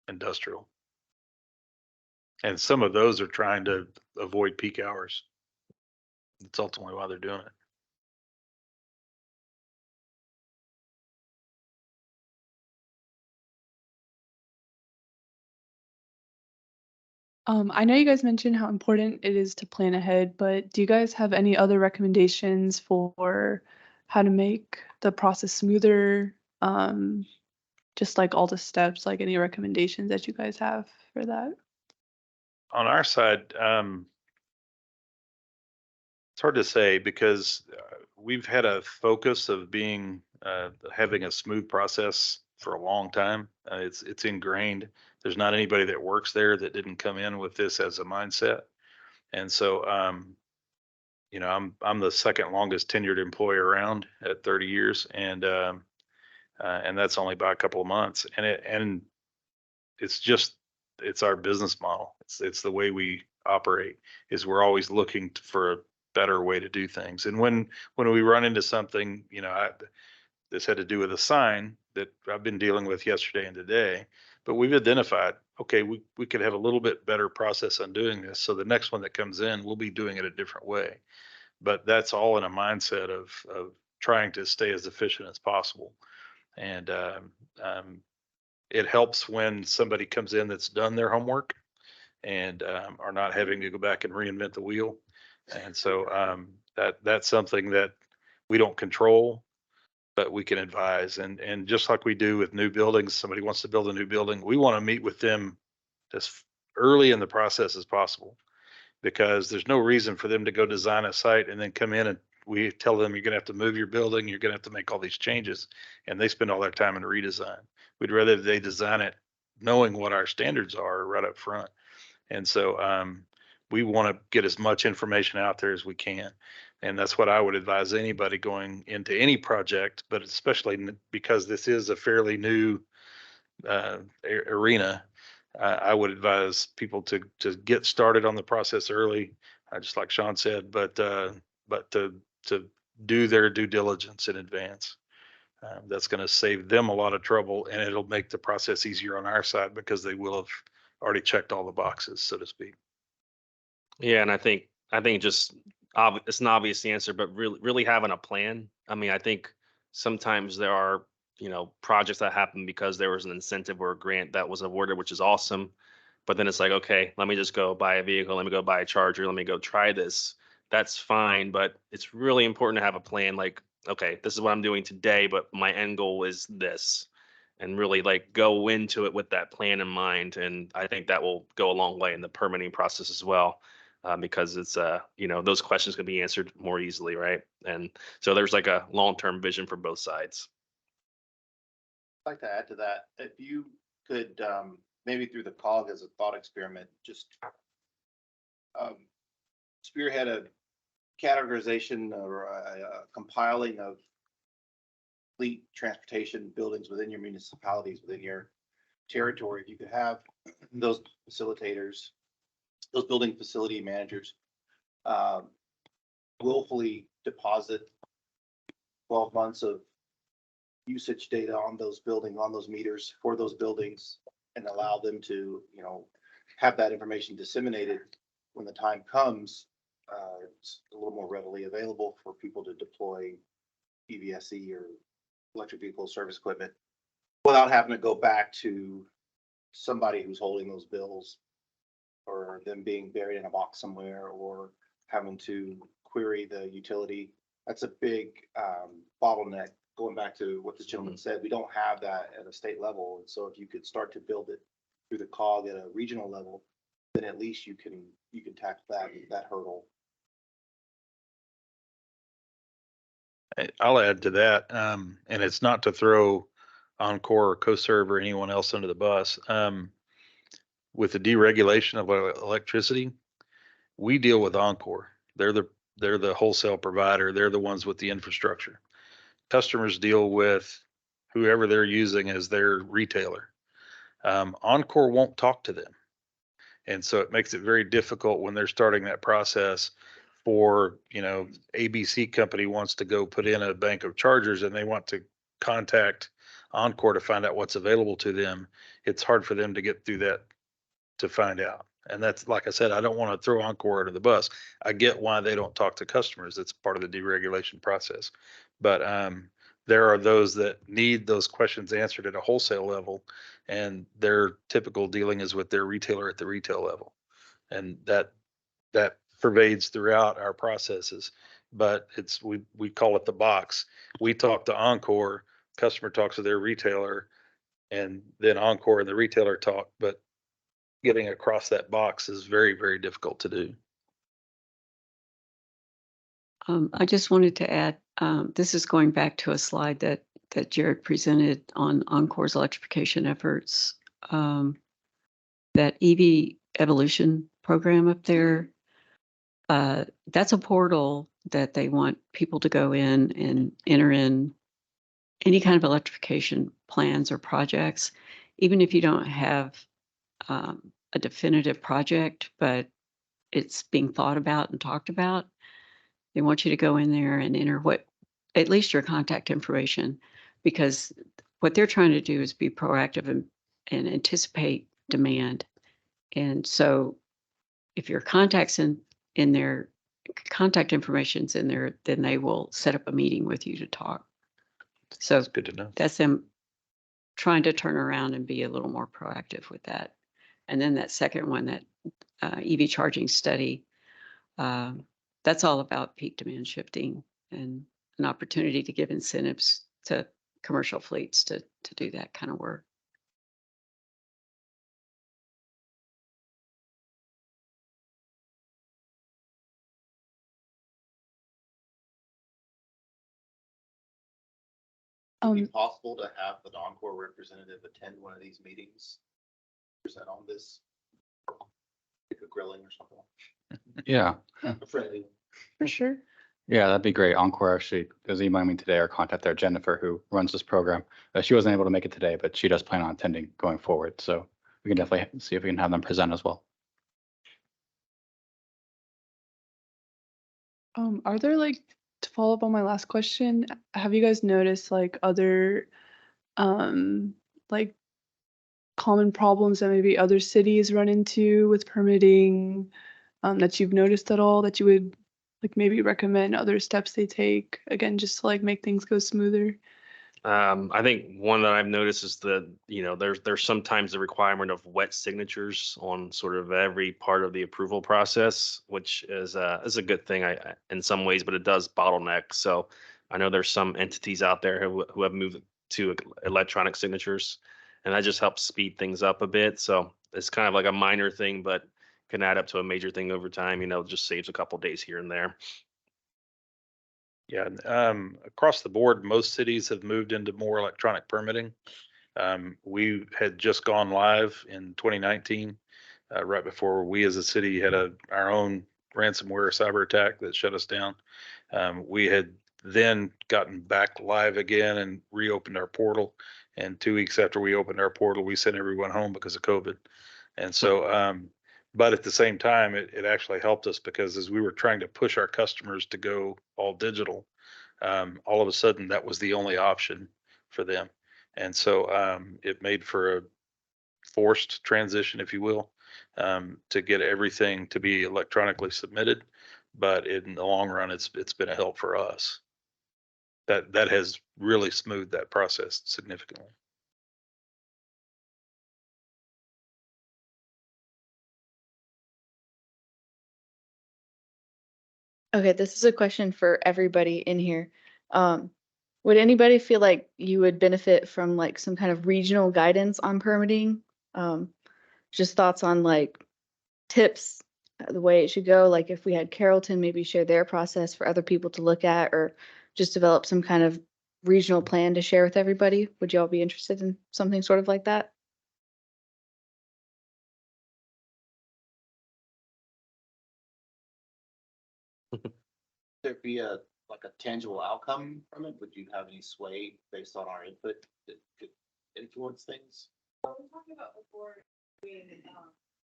industrial. And some of those are trying to avoid peak hours. That's ultimately why they're doing it. I know you guys mentioned how important it is to plan ahead, but do you guys have any other recommendations for how to make the process smoother? Just like all the steps, like any recommendations that you guys have for that? On our side, it's hard to say because we've had a focus of being having a smooth process for a long time. It's ingrained. There's not anybody that works there that didn't come in with this as a mindset. And so, you know, I'm the second longest tenured employee around at 30 years, and that's only by a couple of months. And it's our business model. It's the way we operate. Is we're always looking for a better way to do things. And when we run into something, you know, this had to do with a sign that I've been dealing with yesterday and today, but we've identified, okay, we could have a little bit better process on doing this. So the next one that comes in, we'll be doing it a different way. But that's all in a mindset of trying to stay as efficient as possible. And it helps when somebody comes in that's done their homework and are not having to go back and reinvent the wheel. And so that's something that we don't control, but we can advise. And just like we do with new buildings, somebody wants to build a new building, we want to meet with them as early in the process as possible, because there's no reason for them to go design a site and then come in and we tell them you're going to have to move your building, you're going to have to make all these changes, and they spend all their time in redesign. We'd rather they design it knowing what our standards are right up front. And so we want to get as much information out there as we can. And that's what I would advise anybody going into any project, but especially because this is a fairly new arena. I would advise people to get started on the process early, just like Sean said, but to do their due diligence in advance. That's going to save them a lot of trouble, and it'll make the process easier on our side because they will have already checked all the boxes, so to speak. Yeah, and I think just it's an obvious answer, but really having a plan. I mean, I think sometimes there are, you know, projects that happen because there was an incentive or a grant that was awarded, which is awesome. But then it's like, okay, let me just go buy a vehicle, let me go buy a charger, let me go try this. That's fine, but it's really important to have a plan. Like, okay, this is what I'm doing today, but my end goal is this, and really like go into it with that plan in mind. And I think that will go a long way in the permitting process as well. Because it's you know, those questions can be answered more easily, right? And so there's like a long-term vision for both sides. I'd like to add to that, if you could maybe through the COG as a thought experiment, just spearhead a categorization or a compiling of fleet transportation buildings within your municipalities, within your territory. If you could have those facilitators, those building facility managers willfully deposit 12 months of usage data on those buildings, on those meters for those buildings, and allow them to, you know, have that information disseminated when the time comes. It's a little more readily available for people to deploy EVSE or electric vehicle service equipment without having to go back to somebody who's holding those bills, or them being buried in a box somewhere, or having to query the utility. That's a big bottleneck. Going back to what this gentleman said, we don't have that at a state level. And so if you could start to build it through the COG at a regional level, then at least you can tackle that hurdle. I'll add to that, and it's not to throw Encore or CoServe or anyone else under the bus. With the deregulation of electricity, we deal with Encore. They're the wholesale provider. They're the ones with the infrastructure. customers deal with whoever they're using as their retailer. Encore won't talk to them. And so it makes it very difficult when they're starting that process for, ABC company wants to go put in a bank of chargers and they want to contact Encore to find out what's available to them. It's hard for them to get through that to find out. And that's, like I said, I don't want to throw Encore under the bus. I get why they don't talk to customers. It's part of the deregulation process. But there are those that need those questions answered at a wholesale level, and their typical dealing is with their retailer at the retail level. And that pervades throughout our processes. But we call it the box. We talk to Encore, customer talks to their retailer, and then Encore and the retailer talk. But getting across that box is very, very difficult to do. I just wanted to add, this is going back to a slide that Jared presented on Encore's electrification efforts. That EV evolution program up there, that's a portal that they want people to go in and enter in any kind of electrification plans or projects, even if you don't have a definitive project, but it's being thought about and talked about. They want you to go in there and enter at least your contact information, because what they're trying to do is be proactive and anticipate demand. And so if your contacts in their contact information's in there, then they will set up a meeting with you to talk. So That's good to know. that's them trying to turn around and be a little more proactive with that. And then that second one, that EV charging study, that's all about peak demand shifting and an opportunity to give incentives to commercial fleets to do that kind of work. Would it be possible to have the Encore representative attend one of these meetings? Present on this, like a grilling or something? Yeah, A friendly. For sure. yeah, that'd be great. Encore actually is emailing me today or contact there, Jennifer, who runs this program. She wasn't able to make it today, but she does plan on attending going forward. So we can definitely see if we can have them present as well. Are there to follow up on my last question, have you guys noticed other like common problems that maybe other cities run into with permitting, that you've noticed at all, that you would maybe recommend other steps they take, again, just to make things go smoother? I think one that I've noticed is that, there's sometimes the requirement of wet signatures on sort of every part of the approval process, which is a good thing in some ways, but it does bottleneck. So I know there's some entities out there who have moved to electronic signatures, and that just helps speed things up a bit. So it's kind of like a minor thing, but can add up to a major thing over time. Just saves a couple days here and there. Yeah, across the board, most cities have moved into more electronic permitting. We had just gone live in 2019, right before we as a city had our own ransomware cyber attack that shut us down. We had then gotten back live again and reopened our portal. And 2 weeks after we opened our portal, we sent everyone home because of COVID. And so, but at the same time, it actually helped us, because as we were trying to push our customers to go all digital, all of a sudden that was the only option for them. And so it made for a forced transition, if you will, to get everything to be electronically submitted. But in the long run, it's been a help for us. That has really smoothed that process significantly. Okay, this is a question for everybody in here. Would anybody feel like you would benefit from some kind of regional guidance on permitting? Just thoughts on tips, the way it should go. If we had Carrollton maybe share their process for other people to look at, or just develop some kind of regional plan to share with everybody. Would you all be interested in something sort of like that? There'd be a like a tangible outcome from it? Would you have any sway based on our input that could influence things? Well, we talked about before, doing,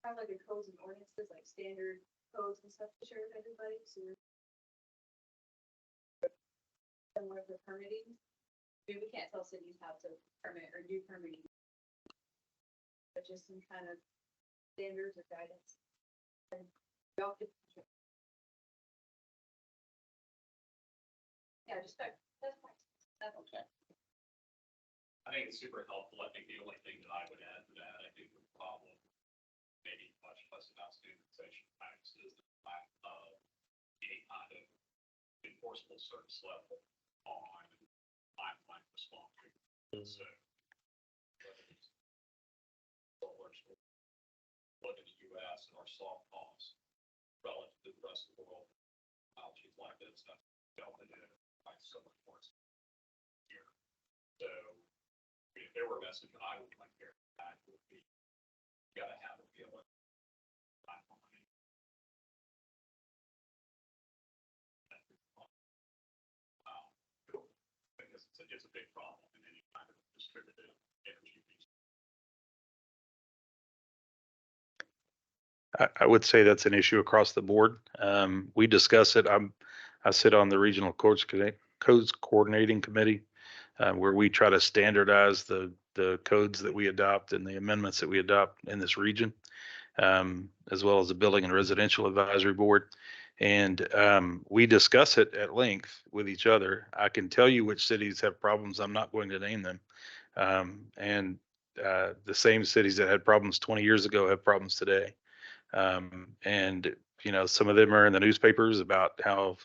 kind of like a codes and ordinances, like standard codes and stuff to share with everybody, so. Similar to permitting, I mean, we can't tell cities how to permit or do permitting. But just some kind of standards or guidance. And we all could. Yeah, just that, that's fine. That's okay. I think it's super helpful. I think the only thing that I would add to that, I think the problem, maybe much less about standardization practices, the lack of any kind of enforceable service level on timeline response. So, whether it's look at the US and our soft costs relative to the rest of the world, technologies like this, that's delta in like so much more here. So, if there were a message that I would like to hear, that would be, you gotta have a feeling. Because it's a big problem in any kind of distributed energy. I would say that's an issue across the board. We discuss it. I sit on the Regional Codes Coordinating Committee, where we try to standardize the codes that we adopt and the amendments that we adopt in this region, as well as the Building and Residential Advisory Board. And we discuss it at length with each other. I can tell you which cities have problems. I'm not going to name them. And the same cities that had problems 20 years ago have problems today. And, you know, some of them are in the newspapers about how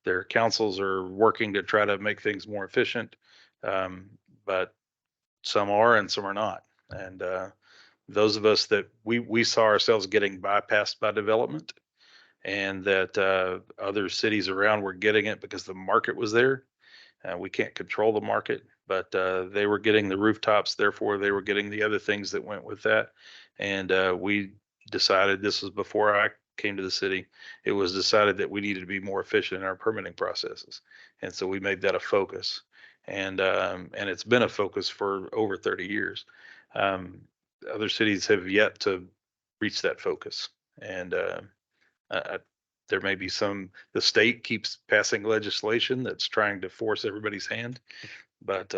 their councils are working to try to make things more efficient. But some are and some are not. And those of us that we saw ourselves getting bypassed by development, and that other cities around were getting it because the market was there. We can't control the market, but they were getting the rooftops, therefore they were getting the other things that went with that. And we decided, this was before I came to the city, it was decided that we needed to be more efficient in our permitting processes. And so we made that a focus. And it's been a focus for over 30 years. Other cities have yet to reach that focus. And there may be the state keeps passing legislation that's trying to force everybody's hand, but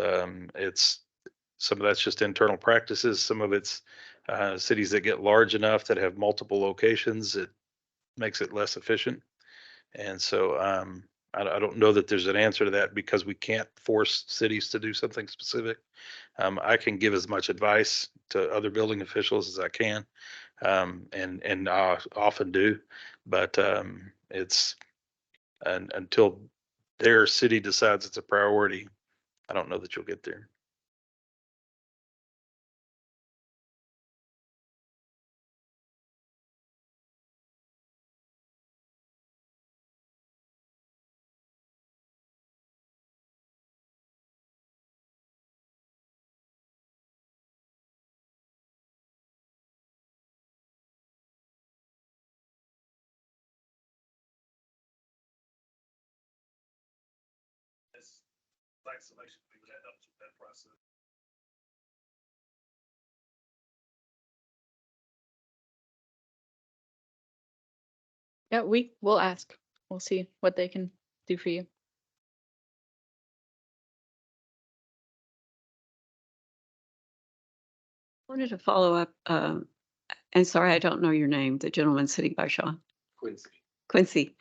some of that's just internal practices. Some of it's cities that get large enough that have multiple locations. It makes it less efficient. And so I don't know that there's an answer to that, because we can't force cities to do something specific. I can give as much advice to other building officials as I can, and I often do, but it's until their city decides it's a priority, I don't know that you'll get there. This site selection, we would end up with that process. Yeah, we'll ask. We'll see what they can do for you. Wanted to follow up, and sorry, I don't know your name, the gentleman sitting by Sean. Quincy. Quincy,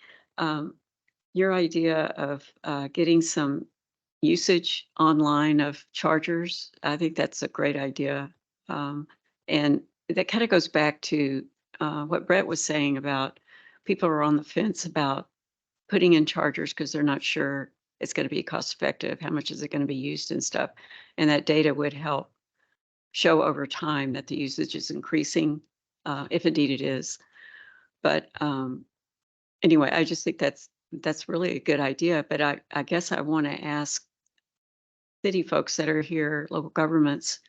your idea of getting some usage online of chargers, I think that's a great idea. And that kind of goes back to what Brett was saying about people are on the fence about putting in chargers because they're not sure it's going to be cost effective, how much is it going to be used and stuff. And that data would help show over time that the usage is increasing, if indeed it is. But anyway, I just think that's really a good idea. But I guess I want to ask city folks that are here, local governments,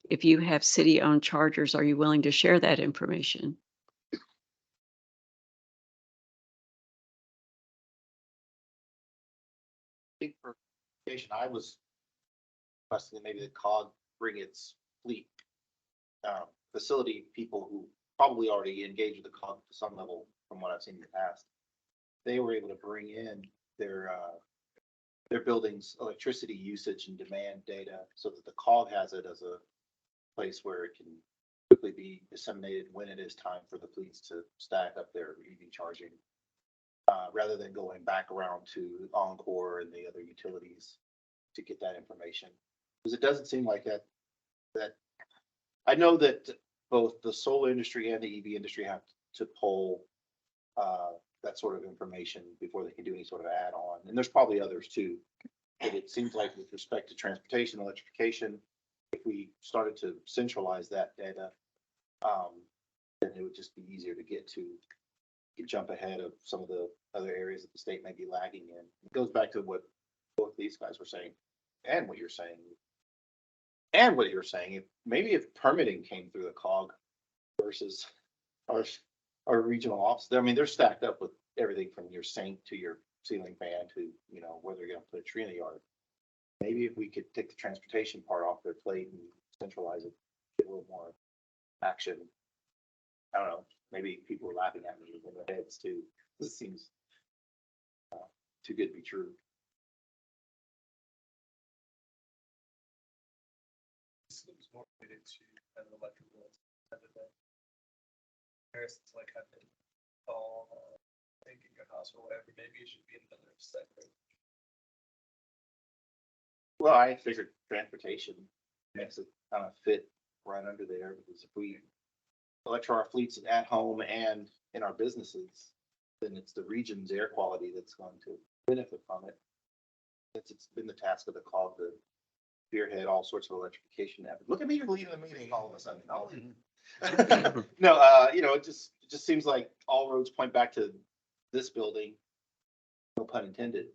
if you have city-owned chargers, are you willing to share that information? think for education, I was requesting that maybe the COG bring its fleet facility people who probably already engaged with the COG to some level from what I've seen in the past. They were able to bring in their buildings' electricity usage and demand data so that the COG has it as a place where it can quickly be disseminated when it is time for the fleets to stack up their EV charging, rather than going back around to Encore and the other utilities to get that information. Because it doesn't seem like that I know that both the solar industry and the EV industry have to poll that sort of information before they can do any sort of add-on. And there's probably others too. But it seems like with respect to transportation, electrification, if we started to centralize that data, then it would just be easier to get to. You jump ahead of some of the other areas that the state may be lagging in. It goes back to what both these guys were saying and what you're saying. And what you're saying, if permitting came through the COG versus our regional office, I mean, they're stacked up with everything from your sink to your ceiling fan to, you know, whether you're gonna put a tree in the yard. Maybe if we could take the transportation part off their plate and centralize it, get a little more action. I don't know, maybe people are laughing at me in their heads too. This seems too good to be true. Seems more related to an electrical other than comparisons like having thinking your house or whatever. Maybe it should be another separate. Well, I figured transportation makes it kind of fit right under there, because if we electrify our fleets at home and in our businesses, then it's the region's air quality that's going to benefit from it. It's been the task of the COG to spearhead all sorts of electrification efforts. Look at me, you're leading the meeting all of a sudden. No, you know, it just seems like all roads point back to this building, no pun intended.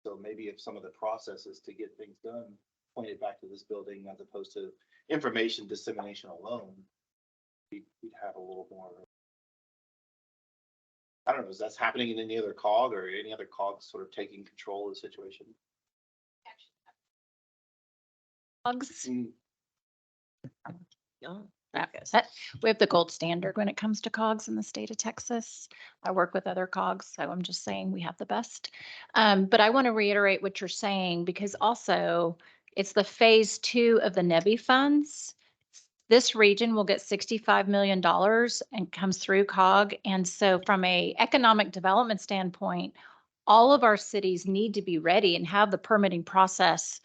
So maybe if some of the processes to get things done pointed back to this building as opposed to information dissemination alone, we'd have a little more. I don't know, is that happening in any other COG or any other COG sort of taking control of the situation? Bugs. Mm. We have the gold standard when it comes to COGS in the state of Texas. I work with other COGS, so I'm just saying we have the best. But I want to reiterate what you're saying, because also it's the phase 2 of the NEVI funds. This region will get $65 million and comes through COG. And so from a economic development standpoint, all of our cities need to be ready and have the permitting process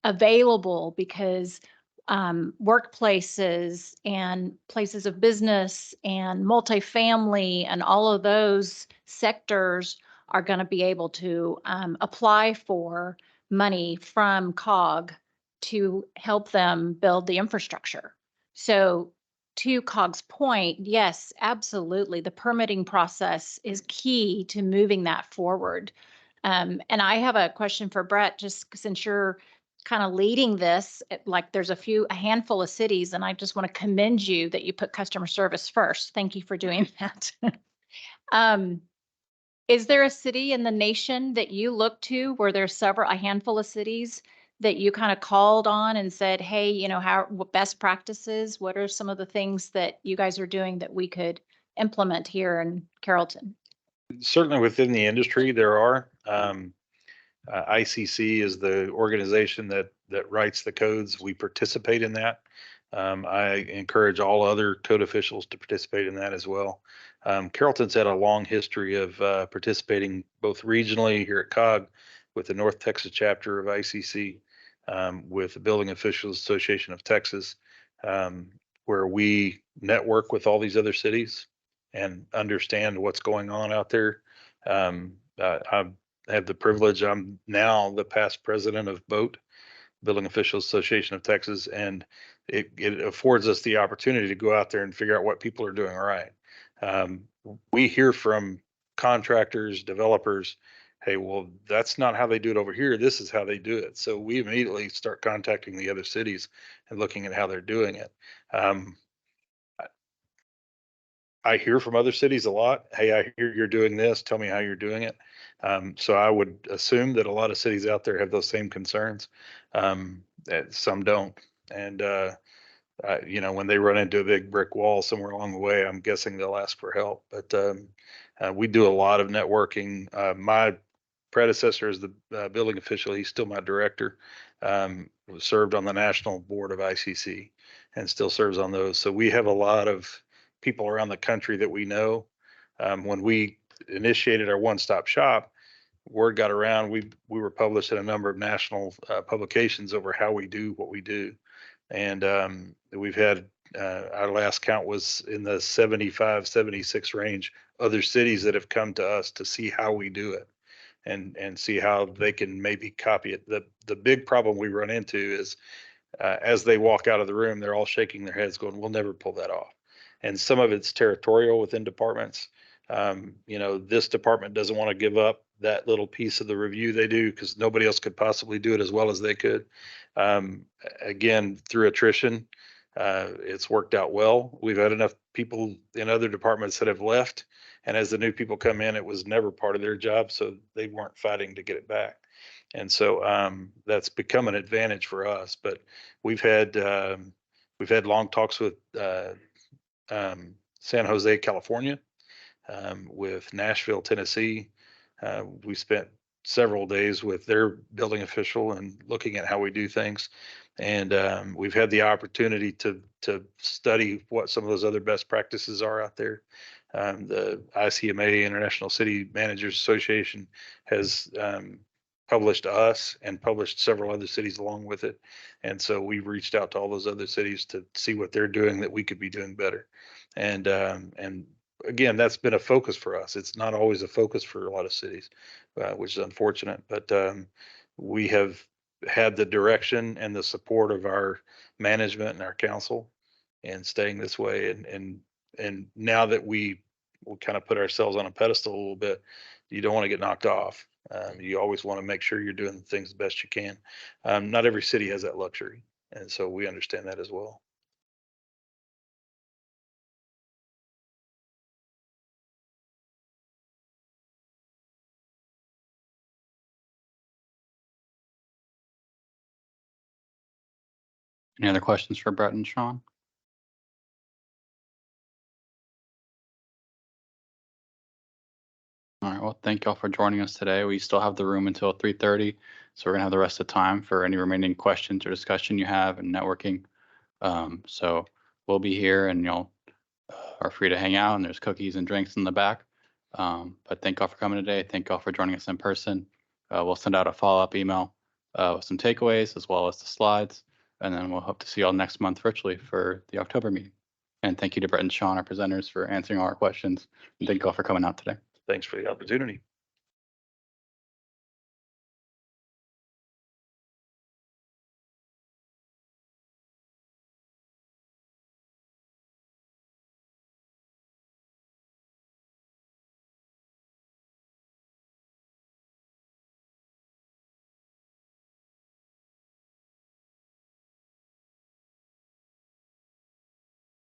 available, because workplaces and places of business and multifamily and all of those sectors are going to be able to apply for money from COG to help them build the infrastructure. So to COG's point, yes, absolutely. The permitting process is key to moving that forward. And I have a question for Brett, just since you're kind of leading this, like there's a handful of cities, and I just want to commend you that you put customer service first. Thank you for doing that. Is there a city in the nation that you look to where there's a handful of cities that you kind of called on and said, hey, you know, what best practices, what are some of the things that you guys are doing that we could implement here in Carrollton? Certainly within the industry, there are. ICC is the organization that writes the codes. We participate in that. I encourage all other code officials to participate in that as well. Carrollton's had a long history of participating both regionally here at COG with the North Texas chapter of ICC, with the Building Officials Association of Texas, where we network with all these other cities and understand what's going on out there. I've had the privilege, I'm now the past president of BOAT, Building Officials Association of Texas, and it affords us the opportunity to go out there and figure out what people are doing right. We hear from contractors, developers, hey, well, that's not how they do it over here. This is how they do it. So we immediately start contacting the other cities and looking at how they're doing it. I hear from other cities a lot. Hey, I hear you're doing this. Tell me how you're doing it. So I would assume that a lot of cities out there have those same concerns. That some don't. And, you know, when they run into a big brick wall somewhere along the way, I'm guessing they'll ask for help. But we do a lot of networking. My predecessor is the building official. He's still my director. Served on the national board of ICC and still serves on those. So we have a lot of people around the country that we know. When we initiated our one-stop shop, word got around. We were published in a number of national publications over how we do what we do. And we've had, our last count was in the 75, 76 range, other cities that have come to us to see how we do it and see how they can maybe copy it. The big problem we run into is as they walk out of the room, they're all shaking their heads going, we'll never pull that off. And some of it's territorial within departments. You know, this department doesn't want to give up that little piece of the review they do because nobody else could possibly do it as well as they could. Again, through attrition, it's worked out well. We've had enough people in other departments that have left. And as the new people come in, it was never part of their job. So they weren't fighting to get it back. And so that's become an advantage for us. But we've had long talks with San Jose, California, with Nashville, Tennessee. We spent several days with their building official and looking at how we do things. And we've had the opportunity to study what some of those other best practices are out there. The ICMA, International City Managers Association, has published us and published several other cities along with it. And so we've reached out to all those other cities to see what they're doing that we could be doing better. And again, that's been a focus for us. It's not always a focus for a lot of cities, which is unfortunate. But we have had the direction and the support of our management and our council and staying this way. And now that we will kind of put ourselves on a pedestal a little bit, you don't want to get knocked off. You always want to make sure you're doing things the best you can. Not every city has that luxury. And so we understand that as well. Any other questions for Brett and Sean? All right, well, thank you all for joining us today. We still have the room until 3:30, so we're gonna have the rest of the time for any remaining questions or discussion you have and networking. So we'll be here and y'all are free to hang out, and there's cookies and drinks in the back. But thank y'all for coming today. Thank y'all for joining us in person. We'll send out a follow-up email with some takeaways as well as the slides. And then we'll hope to see y'all next month virtually for the October meeting. And thank you to Brett and Sean, our presenters, for answering all our questions. And thank you all for coming out today. Thanks for the opportunity.